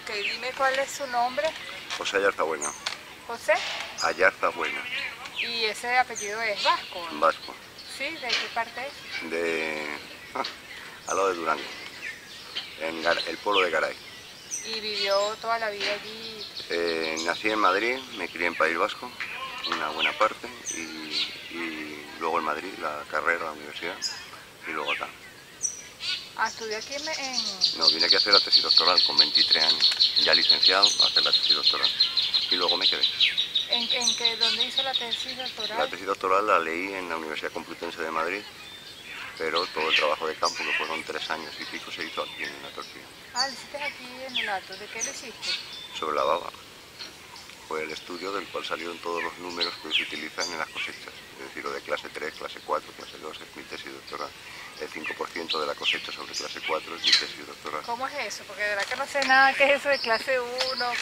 Ok, dime cuál es su nombre. José Ayarzabuena. José. Ayarzabuena. ¿Y ese apellido es vasco? Vasco. ¿Sí? ¿De qué parte es? Al lado de Durango, en el pueblo de Garay. ¿Y vivió toda la vida allí? Nací en Madrid, me crié en País Vasco, una buena parte, y luego en Madrid, la carrera, la universidad, y luego acá. Ah, estudió aquí No, vine aquí a hacer la tesis doctoral con 23 años, ya licenciado, a hacer la tesis doctoral, y luego me quedé. ¿Dónde hizo la tesis doctoral? La tesis doctoral la leí en la Universidad Complutense de Madrid, pero todo el trabajo de campo, que fueron 3 años y pico, se hizo aquí en la Torpilla. Ah, lo hiciste aquí en el Alto. ¿De qué lo hiciste? Sobre la baba. Fue el estudio del cual salieron todos los números que hoy se utilizan en las cosechas, es decir, lo de clase 3, clase 4, clase 2, es mi tesis doctoral. El 5% de la cosecha sobre clase 4 es mi tesis doctoral. ¿Cómo es eso? Porque de verdad que no sé nada qué es eso de clase 1,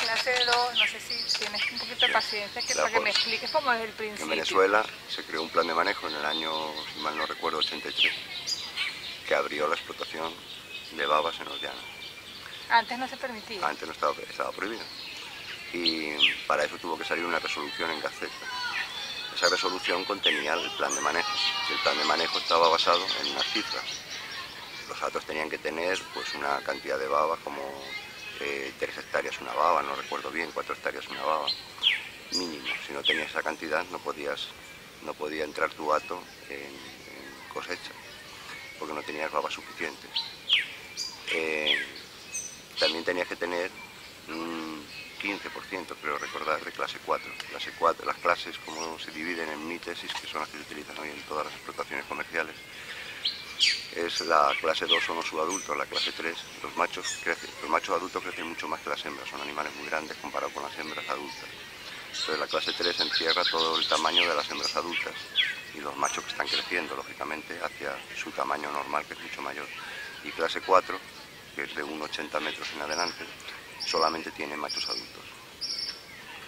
clase 2, no sé si tienes un poquito de paciencia para que me expliques cómo es el principio. En Venezuela se creó un plan de manejo en el año, si mal no recuerdo, 83, que abrió la explotación de babas en los llanos. Antes no se permitía. Antes no estaba prohibido. Y para eso tuvo que salir una resolución en Gaceta. Esa resolución contenía el plan de manejo. El plan de manejo estaba basado en unas cifras. Los hatos tenían que tener pues una cantidad de babas como 3 hectáreas una baba, no recuerdo bien, 4 hectáreas una baba, mínimo. Si no tenías esa cantidad no podía entrar tu hato en cosecha, porque no tenías babas suficientes. También tenías que tener un 15%, creo recordar, de clase 4. Clase 4, las clases como se dividen en mi tesis, que son las que se utilizan hoy en todas las explotaciones comerciales, es la clase 2 son los subadultos, la clase 3, los machos adultos crecen mucho más que las hembras, son animales muy grandes comparado con las hembras adultas. Entonces la clase 3 encierra todo el tamaño de las hembras adultas y los machos que están creciendo, lógicamente, hacia su tamaño normal, que es mucho mayor. Y clase 4, que es de 1,80 metros en adelante, solamente tiene machos adultos.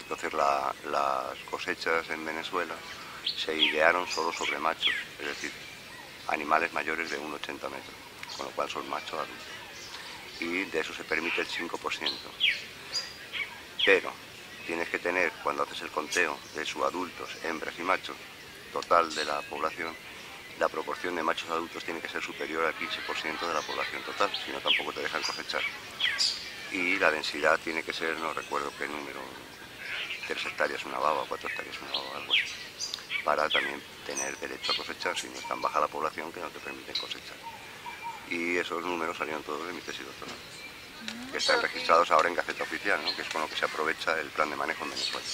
Entonces las cosechas en Venezuela se idearon solo sobre machos, es decir, animales mayores de 1,80 metros, con lo cual son machos adultos. Y de eso se permite el 5%. Pero tienes que tener, cuando haces el conteo de subadultos, hembras y machos, total de la población, la proporción de machos adultos tiene que ser superior al 15% de la población total, si no tampoco te dejan cosechar. Y la densidad tiene que ser, no recuerdo qué número, 3 hectáreas una baba, 4 hectáreas una baba, algo así, para también tener derecho a cosechar, si no es tan baja la población que no te permiten cosechar. Y esos números salieron todos de mi tesis doctoral, que están registrados ahora en Gaceta Oficial, ¿no? Que es con lo que se aprovecha el plan de manejo en Venezuela.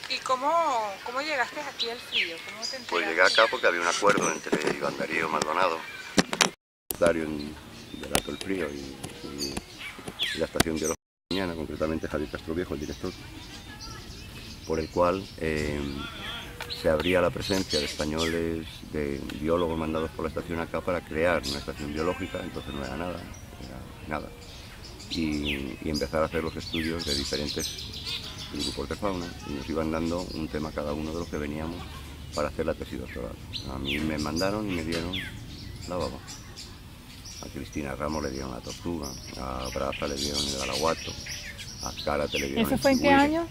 ¿Y cómo llegaste aquí al frío? ¿Cómo te enteraste? Pues llegué acá porque había un acuerdo entre Iván Darío Maldonado, secretario del Alto del Frío, y la estación de mañana, concretamente Javier Castroviejo, el director, por el cual se abría la presencia de españoles, de biólogos mandados por la estación acá para crear una estación biológica. Entonces no era nada. Y empezar a hacer los estudios de diferentes grupos de fauna, y nos iban dando un tema cada uno de los que veníamos para hacer la tesis doctoral. A mí me mandaron y me dieron la baba. A Cristina Ramos le dieron la tortuga, a Braza le dieron el garaguato, a Zárate le dieron el ¿Eso fue en qué año?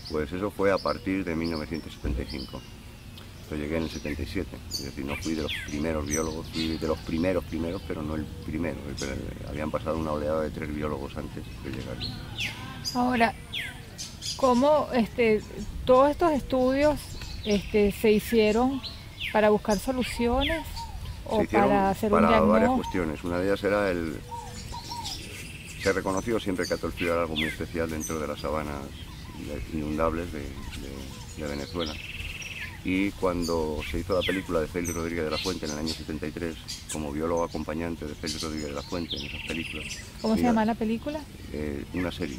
Pues eso fue a partir de 1975. Yo llegué en el 77, es decir, no fui de los primeros biólogos, fui de los primeros, pero no el primero. Habían pasado una oleada de 3 biólogos antes de llegar. Ahora, ¿cómo todos estos estudios se hicieron para buscar soluciones o para hacer un diagnóstico? Varias cuestiones. Una de ellas era se reconoció siempre que Hato el Frío era algo muy especial dentro de las sabanas inundables de Venezuela. Y cuando se hizo la película de Félix Rodríguez de la Fuente en el año 73, como biólogo acompañante de Félix Rodríguez de la Fuente en esas películas. ¿Cómo se llama la película? Una serie,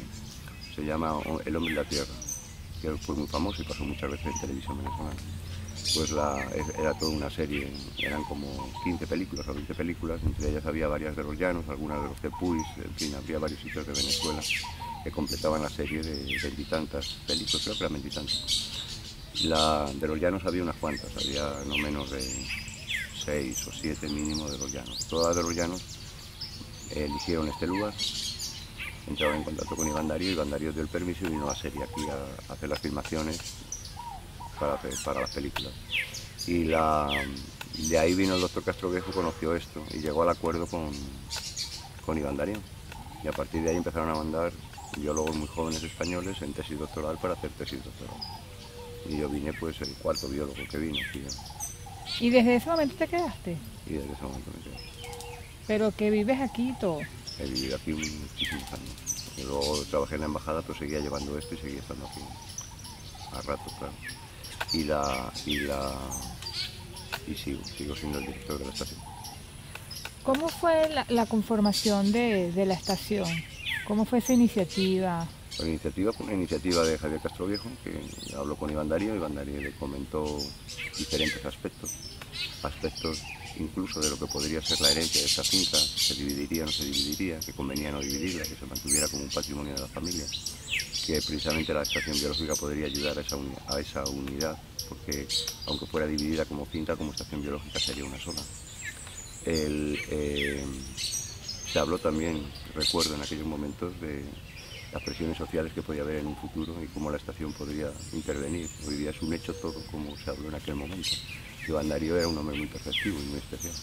se llama El hombre y la tierra, que fue muy famoso y pasó muchas veces en televisión venezolana. Pues era toda una serie, eran como 15 películas o 20 películas, entre ellas había varias de los llanos, algunas de los tepuis, en fin, había varios sitios de Venezuela que completaban la serie de 20 y tantas películas, creo que eran 20 y tantas. De los llanos había unas cuantas, había no menos de 6 o 7 mínimo de los llanos. Todas de los llanos eligieron este lugar entraba en contacto con Iván Darío dio el permiso y vino a serie aquí a hacer las filmaciones para las películas. Y de ahí vino el doctor Castroviejo, conoció esto y llegó al acuerdo con Iván Darío. Y a partir de ahí empezaron a mandar biólogos muy jóvenes españoles en tesis doctoral para hacer tesis doctoral. Y yo vine pues el cuarto biólogo que vino. Sí, ¿Y desde ese momento te quedaste? y desde ese momento me quedé. Pero que vives aquí y todo. He vivido aquí muchísimos años. Y luego trabajé en la embajada, pero seguía llevando esto y seguía estando aquí a rato, claro. Y sigo siendo el director de la estación. ¿Cómo fue la conformación de la estación? ¿Cómo fue esa iniciativa? La iniciativa fue una iniciativa de Javier Castroviejo, que habló con Iván Darío le comentó diferentes aspectos incluso de lo que podría ser la herencia de esta finca, se dividiría o no se dividiría, que convenía no dividirla, que se mantuviera como un patrimonio de la familia, que precisamente la estación biológica podría ayudar a esa unidad, porque aunque fuera dividida como finca, como estación biológica sería una sola. Se habló también, recuerdo en aquellos momentos, de las presiones sociales que podía haber en un futuro y cómo la estación podría intervenir. Hoy día es un hecho todo como se habló en aquel momento. Iván Darío era un hombre muy perceptivo y muy especial.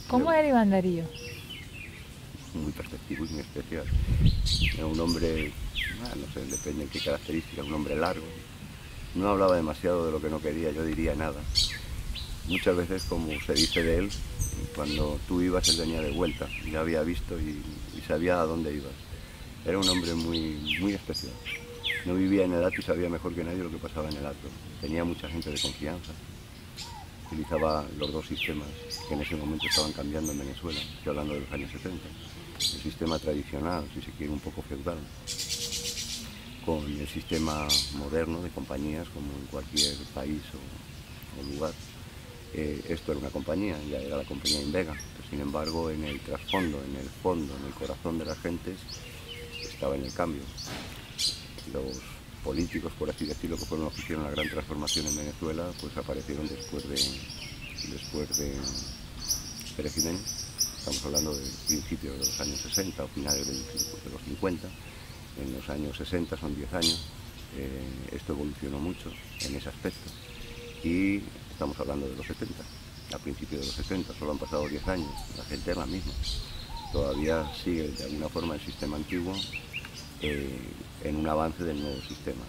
¿Cómo era Iván Darío? Muy perceptivo y muy especial. Era un hombre, no sé, depende de qué características, un hombre largo. No hablaba demasiado de lo que no quería, yo diría nada. Muchas veces, como se dice de él, cuando tú ibas él venía de vuelta, ya había visto y sabía a dónde ibas. Era un hombre muy especial. No vivía en el hato y sabía mejor que nadie lo que pasaba en el hato. Tenía mucha gente de confianza. Utilizaba los dos sistemas que en ese momento estaban cambiando en Venezuela. Estoy hablando de los años 70. El sistema tradicional, si se quiere un poco feudal, con el sistema moderno de compañías como en cualquier país o lugar. Esto era una compañía, ya era la compañía Invega, pero sin embargo en el trasfondo, en el fondo, en el corazón de las gentes estaba en el cambio. Los políticos, por así decirlo, que fueron los que hicieron la gran transformación en Venezuela, pues aparecieron después de Pérez Jiménez. Estamos hablando de principios de los años 60 o finales de los 50. En los años 60, son 10 años, esto evolucionó mucho en ese aspecto. Y estamos hablando de los 70, a principios de los 70, solo han pasado 10 años, la gente es la misma. Todavía sigue de alguna forma el sistema antiguo en un avance del nuevo sistema,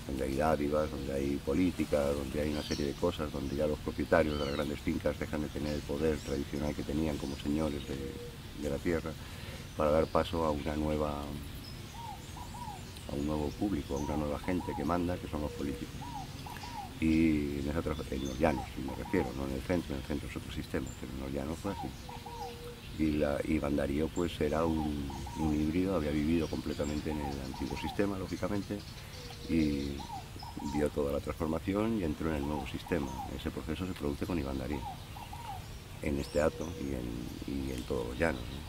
donde hay dádivas, donde hay política, donde hay una serie de cosas, donde ya los propietarios de las grandes fincas dejan de tener el poder tradicional que tenían como señores de la tierra, para dar paso a un nuevo público, a una nueva gente que manda, que son los políticos. Y en los llanos, me refiero, no en el centro es otro sistema, pero en los llanos fue así. Y Iván Darío pues era un híbrido, había vivido completamente en el antiguo sistema, lógicamente, y vio toda la transformación y entró en el nuevo sistema. Ese proceso se produce con Iván Darío, en este hato y en todos los llanos, ¿no?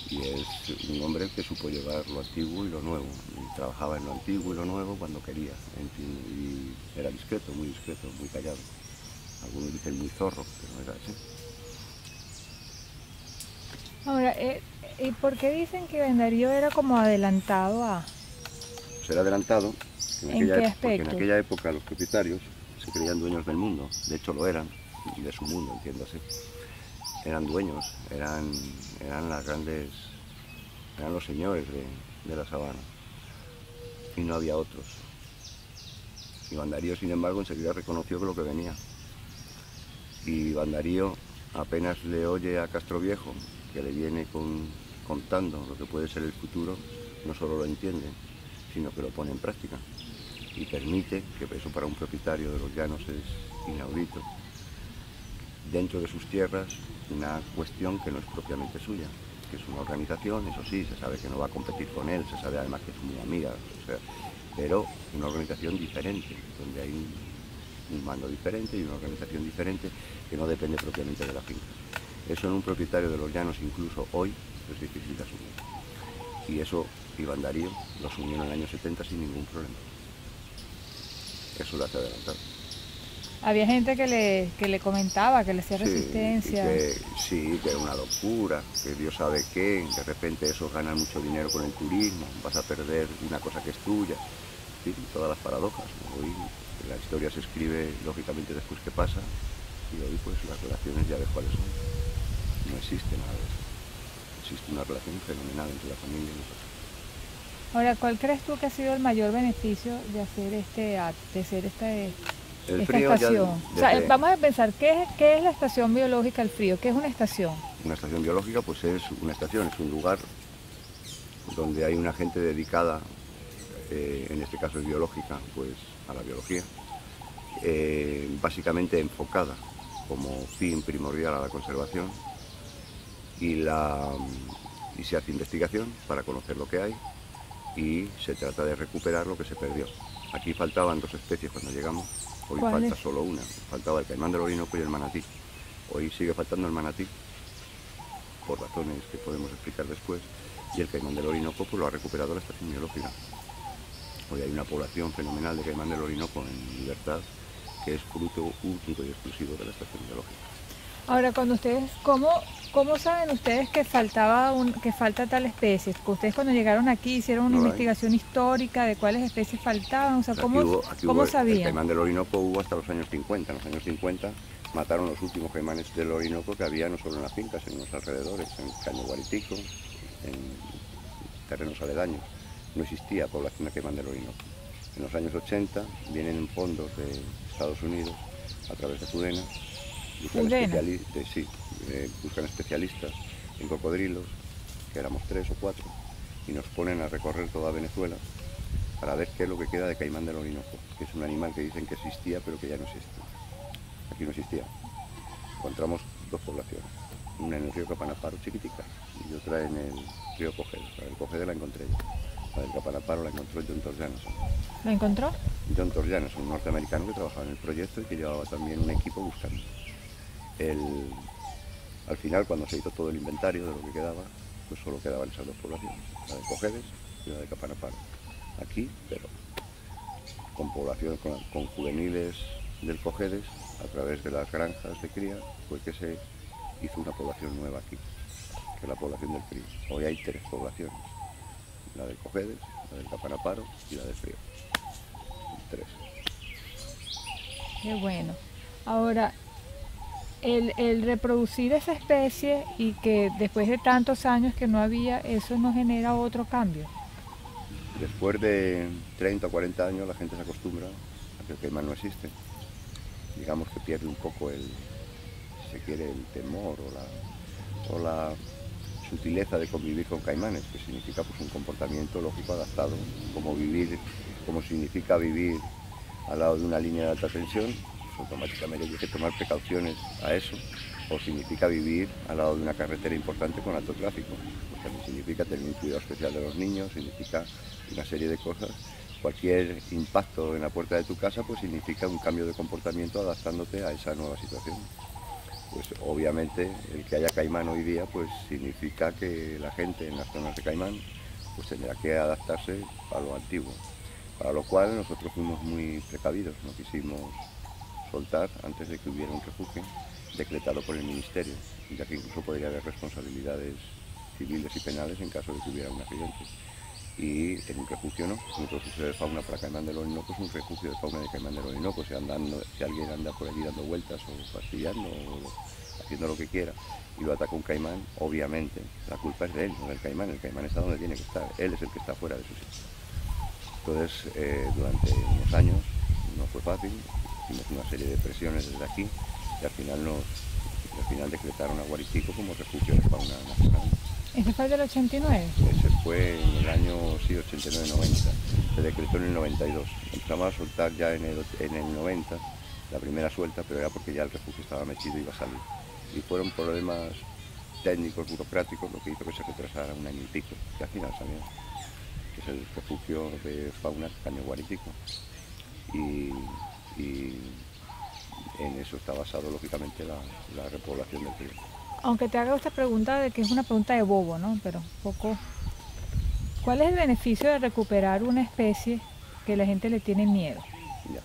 Y es un hombre que supo llevar lo antiguo y lo nuevo, y trabajaba en lo antiguo y lo nuevo cuando quería, en fin, y era discreto, muy callado. Algunos dicen muy zorro, pero no era así. Ahora, ¿y por qué dicen que Iván Darío era como adelantado a...? Pues era adelantado, ¿En qué aspecto? porque en aquella época los propietarios se creían dueños del mundo, de hecho lo eran, y de su mundo, entiéndase. Eran dueños, eran los señores de la sabana, y no había otros. Iván Darío, sin embargo, enseguida reconoció que lo que venía. Y Iván Darío apenas le oye a Castroviejo, que le viene contando lo que puede ser el futuro, no solo lo entiende, sino que lo pone en práctica. Y permite, que eso para un propietario de los llanos es inaudito, dentro de sus tierras una cuestión que no es propiamente suya, que es una organización, eso sí, se sabe que no va a competir con él, se sabe además que es muy amiga, o sea, pero una organización diferente, donde hay un mando diferente y una organización diferente que no depende propiamente de la finca. Eso en un propietario de los llanos, incluso hoy, es difícil de asumir. Y eso Iván Darío lo asumió en el año 70 sin ningún problema. Eso lo hace adelantado. Había gente que le comentaba, que le hacía Sí, resistencia. sí, que era una locura, que Dios sabe qué, de repente esos ganan mucho dinero con el turismo, vas a perder una cosa que es tuya, en fin, todas las paradojas. Hoy la historia se escribe lógicamente después que pasa, y hoy pues las relaciones ya ves cuáles son. No existe nada de eso. Existe una relación fenomenal entre la familia y nosotros. Ahora, ¿cuál crees tú que ha sido el mayor beneficio de hacer de hacer El esta frío ya estación? O sea, desde vamos a pensar, qué es la estación biológica El Frío? ¿Qué es una estación? una estación biológica, pues es una estación, es un lugar donde hay una gente dedicada, en este caso es biológica, pues a la biología, básicamente enfocada como fin primordial a la conservación y, y se hace investigación para conocer lo que hay y se trata de recuperar lo que se perdió. Aquí faltaban 2 especies cuando llegamos, hoy ¿Cuáles? falta solo una, faltaba el caimán del Orinoco y el manatí. Hoy sigue faltando el manatí, por razones que podemos explicar después, y el caimán del Orinoco pues lo ha recuperado la estación biológica. Hoy hay una población fenomenal de caimán del Orinoco en libertad, que es fruto único y exclusivo de la estación biológica. Ahora, ¿cómo saben ustedes que que falta tal especie? Porque ustedes cuando llegaron aquí hicieron una No la hay. investigación histórica de cuáles especies faltaban, o sea, O sea, aquí ¿cómo hubo el sabían? caimán del Orinoco hubo hasta los años 50. En los años 50 mataron los últimos caimanes del Orinoco que había no solo en las fincas, en los alrededores, en Caño Guaritico, en terrenos aledaños. No existía población de caimán del Orinoco. En los años 80 vienen fondos de Estados Unidos a través de Fudena, Udena. buscan especialistas en cocodrilos, que éramos 3 o 4, y nos ponen a recorrer toda Venezuela para ver qué es lo que queda de caimán del Orinoco, que es un animal que dicen que existía pero que ya no existe. Aquí no existía. Encontramos 2 poblaciones, una en el río Capanaparo, chiquitica, y otra en el río Cojedes. La del Cojedes la encontré yo, la del Capanaparo la encontró John Torjaneson. ¿Lo encontró? John Torjaneson, un norteamericano que trabajaba en el proyecto y que llevaba también un equipo buscando. Al final, cuando se hizo todo el inventario de lo que quedaba, pues solo quedaban esas 2 poblaciones, la de Cojedes y la de Capanaparo. Aquí, pero con población, con juveniles del Cojedes, a través de las granjas de cría, fue que se hizo una población nueva aquí, que es la población del Frío. Hoy hay 3 poblaciones, la del Cojedes, la del Capanaparo y la del Frío. 3. Qué bueno. Ahora, el reproducir esa especie y que después de tantos años que no había, eso no genera otro cambio. Después de 30 o 40 años la gente se acostumbra a que el caimán no existe. Digamos que pierde un poco si se quiere, el temor o la sutileza de convivir con caimanes, que significa pues un comportamiento lógico adaptado, como significa vivir al lado de una línea de alta tensión, pues automáticamente hay que tomar precauciones a eso, o significa vivir al lado de una carretera importante con alto tráfico, pues también significa tener un cuidado especial de los niños, significa una serie de cosas. Cualquier impacto en la puerta de tu casa pues significa un cambio de comportamiento adaptándote a esa nueva situación. Pues obviamente el que haya caimán hoy día pues significa que la gente en las zonas de caimán pues tendrá que adaptarse a lo antiguo, para lo cual nosotros fuimos muy precavidos, no quisimos soltar antes de que hubiera un refugio decretado por el Ministerio, ya que incluso podría haber responsabilidades civiles y penales en caso de que hubiera un accidente. Y en un refugio no, un refugio de fauna para caimán del Orinoco es un refugio de fauna de caimán del Orinoco. Si alguien anda por allí dando vueltas o fastidiando o haciendo lo que quiera y lo ataca un caimán, obviamente la culpa es de él, no del caimán. El caimán está donde tiene que estar, él es el que está fuera de su sitio. Entonces, durante unos años no fue fácil, hicimos una serie de presiones desde aquí y al final decretaron a Guaritico como refugio de fauna nacional. ¿Ese fue el del 89? Ese fue en el año 89-90, se decretó en el 92. Empezamos a soltar ya en el 90, la primera suelta, pero era porque ya el refugio estaba metido y iba a salir. Y fueron problemas técnicos, burocráticos, lo que hizo que se retrasara un año y pico, que al final salió, que es el refugio de fauna Caño Guaritico. Y en eso está basado, lógicamente, la repoblación del río. Aunque te haga esta pregunta de que es una pregunta de bobo, ¿no? Pero un poco... ¿Cuál es el beneficio de recuperar una especie que la gente le tiene miedo? Ya.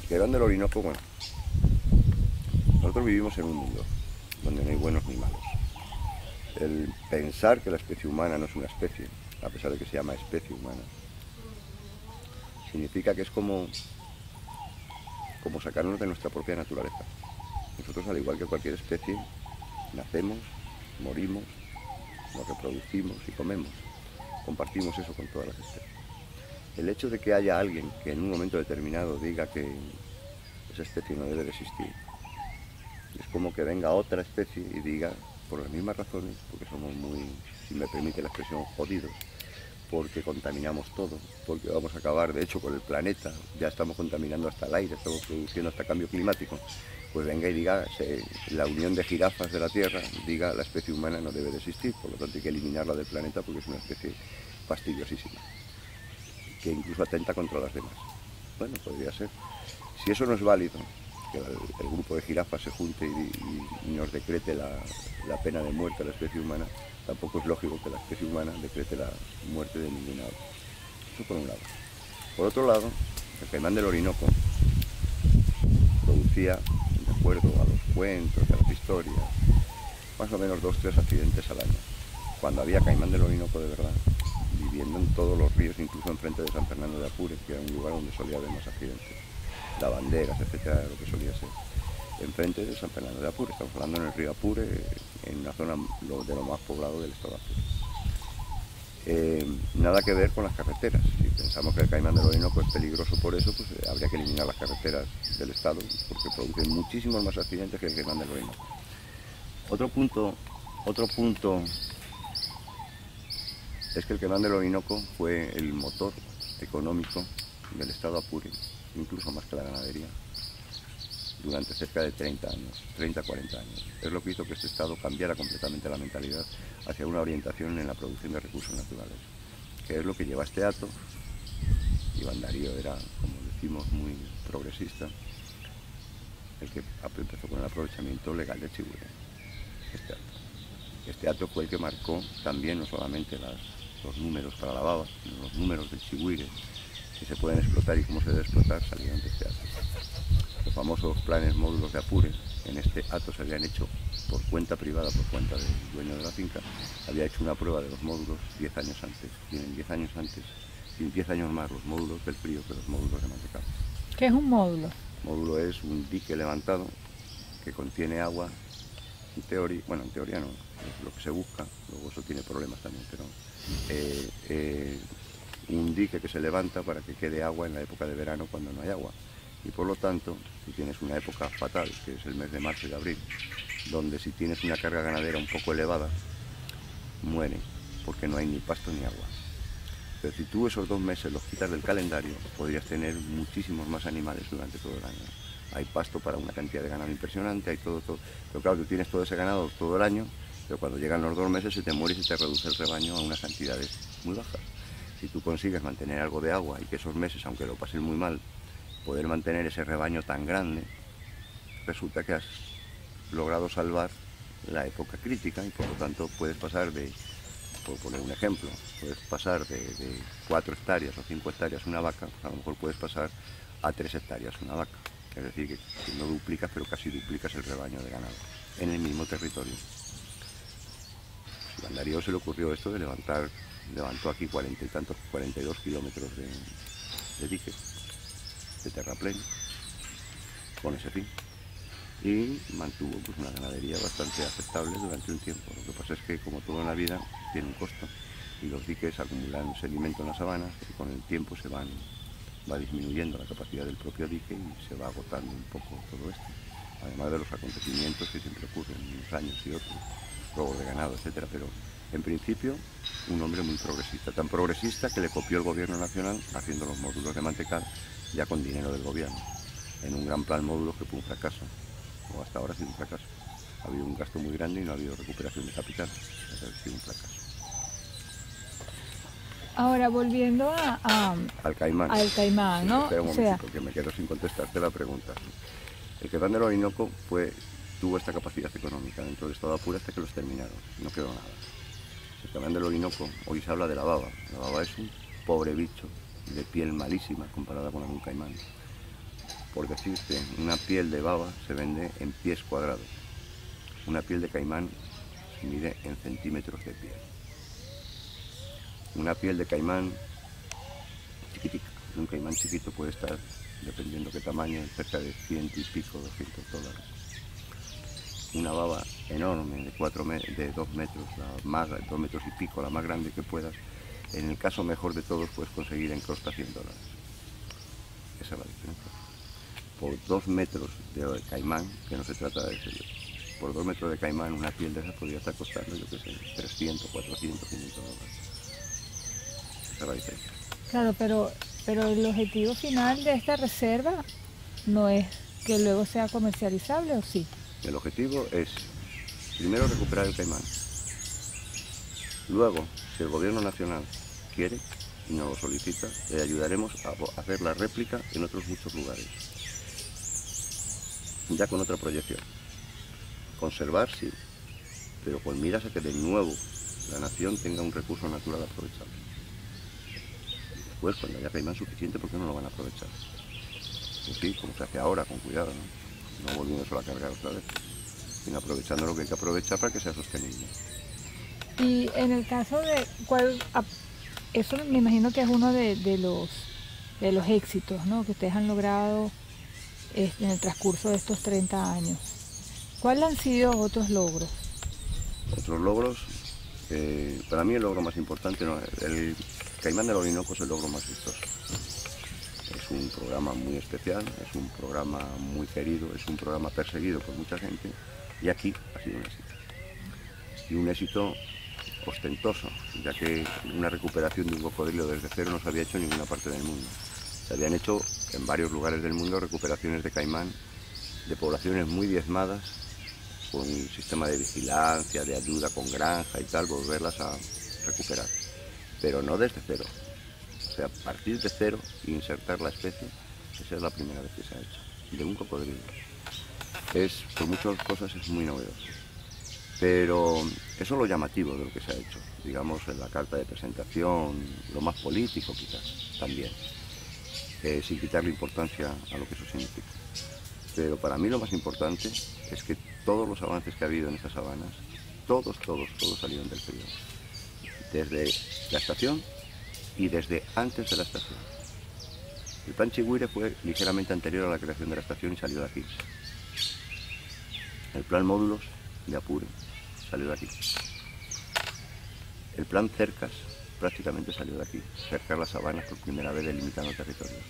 Caimán del Orinoco, bueno, nosotros vivimos en un mundo donde no hay buenos ni malos. El pensar que la especie humana no es una especie, a pesar de que se llama especie humana, significa que es como sacarnos de nuestra propia naturaleza. Nosotros, al igual que cualquier especie, nacemos, morimos, nos reproducimos y comemos. Compartimos eso con todas las especies. El hecho de que haya alguien que en un momento determinado diga que esa especie no debe de existir, es como que venga otra especie y diga, por las mismas razones, porque somos muy, si me permite la expresión, jodidos, porque contaminamos todo, porque vamos a acabar, de hecho, con el planeta, ya estamos contaminando hasta el aire, estamos produciendo hasta cambio climático, pues venga y diga, la unión de jirafas de la Tierra, diga, la especie humana no debe de existir, por lo tanto hay que eliminarla del planeta porque es una especie fastidiosísima, que incluso atenta contra las demás. Bueno, podría ser. Si eso no es válido, que el grupo de jirafas se junte y nos decrete la pena de muerte a la especie humana, tampoco es lógico que la especie humana decrete la muerte de ninguna otra. Eso por un lado. Por otro lado, el caimán del Orinoco producía, de acuerdo a los cuentos, a las historias, más o menos 2 o 3 accidentes al año. Cuando había caimán del Orinoco de verdad, viviendo en todos los ríos, incluso enfrente de San Fernando de Apure, que era un lugar donde solía haber más accidentes, lavanderas, etcétera, lo que solía ser. Enfrente de San Fernando de Apure, estamos hablando en el río Apure, en una zona de lo más poblado del estado de Apure. Nada que ver con las carreteras. Si pensamos que el caimán del Orinoco es peligroso por eso, pues habría que eliminar las carreteras del estado, porque producen muchísimos más accidentes que el caimán del Orinoco. Otro punto es que el caimán del Orinoco fue el motor económico del estado de Apure, incluso más que la ganadería, durante cerca de 30 años, 30-40 años. Es lo que hizo que este estado cambiara completamente la mentalidad hacia una orientación en la producción de recursos naturales, que es lo que lleva a este hato. Iván Darío era, como decimos, muy progresista, el que empezó con el aprovechamiento legal de chigüire. Este hato fue el que marcó también no solamente los números para la baba, sino los números del chigüire que se pueden explotar y cómo se debe explotar salieron de este hato. Los famosos planes módulos de Apure en este hato se habían hecho por cuenta privada, por cuenta del dueño de la finca. Había hecho una prueba de los módulos 10 años antes. Tienen 10 años antes, y 10 años más los módulos del frío que los módulos de mantecado. ¿Qué es un módulo? Módulo es un dique levantado que contiene agua, en teoría no, es lo que se busca, luego eso tiene problemas también, pero un dique que se levanta para que quede agua en la época de verano cuando no hay agua. Y por lo tanto, si tienes una época fatal, que es el mes de marzo y de abril, donde si tienes una carga ganadera un poco elevada, muere, porque no hay ni pasto ni agua. Pero si tú esos 2 meses los quitas del calendario, podrías tener muchísimos más animales durante todo el año. Hay pasto para una cantidad de ganado impresionante, hay todo. Pero claro, tú tienes todo ese ganado todo el año, pero cuando llegan los 2 meses se te muere y se te reduce el rebaño a unas cantidades muy bajas. Si tú consigues mantener algo de agua y que esos meses, aunque lo pasen muy mal, poder mantener ese rebaño tan grande, resulta que has logrado salvar la época crítica y por lo tanto puedes pasar de, por poner un ejemplo, puedes pasar de 4 hectáreas o 5 hectáreas una vaca, a lo mejor puedes pasar a 3 hectáreas una vaca. Es decir, que no duplicas, pero casi duplicas el rebaño de ganado en el mismo territorio. A Darío se le ocurrió esto de levantó aquí 42 kilómetros de dique, de terraplén, con ese fin. Y mantuvo pues una ganadería bastante aceptable durante un tiempo. Lo que pasa es que, como todo en la vida, tiene un costo y los diques acumulan sedimento en las sabanas y con el tiempo va disminuyendo la capacidad del propio dique y se va agotando un poco todo esto. Además de los acontecimientos que siempre ocurren unos años y otros, robos de ganado, etcétera. Pero en principio un hombre muy progresista, tan progresista que le copió el gobierno nacional haciendo los módulos de Mantecal ya con dinero del gobierno, en un gran plan módulos que fue un fracaso, o hasta ahora ha sido un fracaso. Ha habido un gasto muy grande y no ha habido recuperación de capital, ha sido un fracaso. Ahora, volviendo al caimán, ¿no? Espera un momentito, porque me quedo sin contestarte la pregunta. El caimán del Orinoco tuvo esta capacidad económica dentro del estado de Apure hasta que los terminaron, no quedó nada. El caimán del Orinoco, hoy se habla de la baba. La baba es un pobre bicho de piel malísima comparada con la de un caimán. por decirte, una piel de baba se vende en pies cuadrados. Una piel de caimán se mide en centímetros de piel. Una piel de caimán chiquitica, un caimán chiquito puede estar, dependiendo qué tamaño, cerca de 100 y pico, $200. Una baba enorme de 2 metros, 2 metros y pico, la más grande que puedas, en el caso mejor de todos puedes conseguir en costa $100. Esa es la diferencia. Por 2 metros de caimán, que no se trata de eso, por 2 metros de caimán una piel de esa podría estar costando, yo qué sé, 300, 400, $500. Esa es la diferencia. Claro, pero el objetivo final de esta reserva no es que luego sea comercializable, ¿o sí? El objetivo es, primero, recuperar el caimán. Luego, si el gobierno nacional quiere y nos lo solicita, le ayudaremos a hacer la réplica en otros muchos lugares, ya con otra proyección. Conservar, sí, pero con miras a que de nuevo la nación tenga un recurso natural aprovechable. Y después, cuando haya caimán suficiente, ¿por qué no lo van a aprovechar? Pues sí, como se hace ahora, con cuidado, no volviéndoselo a cargar otra vez, sino aprovechando lo que hay que aprovechar para que sea sostenible. Y en el caso de eso me imagino que es uno de los éxitos, ¿no?, que ustedes han logrado en el transcurso de estos 30 años. ¿Cuáles han sido otros logros? Otros logros, para mí el logro más importante, no, el Caimán del Orinoco es el logro más vistoso. Es un programa muy especial, es un programa muy querido, es un programa perseguido por mucha gente, y aquí ha sido un éxito. Y un éxito ostentoso, ya que una recuperación de un cocodrilo desde cero no se había hecho en ninguna parte del mundo. Se habían hecho en varios lugares del mundo recuperaciones de caimán de poblaciones muy diezmadas, con un sistema de vigilancia, de ayuda con granja y tal, volverlas a recuperar. Pero no desde cero. O sea, partir de cero e insertar la especie, esa es la primera vez que se ha hecho, de un cocodrilo. Por muchas cosas es muy novedoso. Pero eso es lo llamativo de lo que se ha hecho, digamos, en la carta de presentación, lo más político quizás, también, sin quitarle importancia a lo que eso significa. Pero para mí lo más importante es que todos los avances que ha habido en estas sabanas, todos salieron del periodo. Desde la estación y desde antes de la estación. El plan Chigüire fue ligeramente anterior a la creación de la estación y salió de aquí. El plan Módulos de Apure salió de aquí. El plan Cercas prácticamente salió de aquí, cercar las sabanas por primera vez delimitando territorios.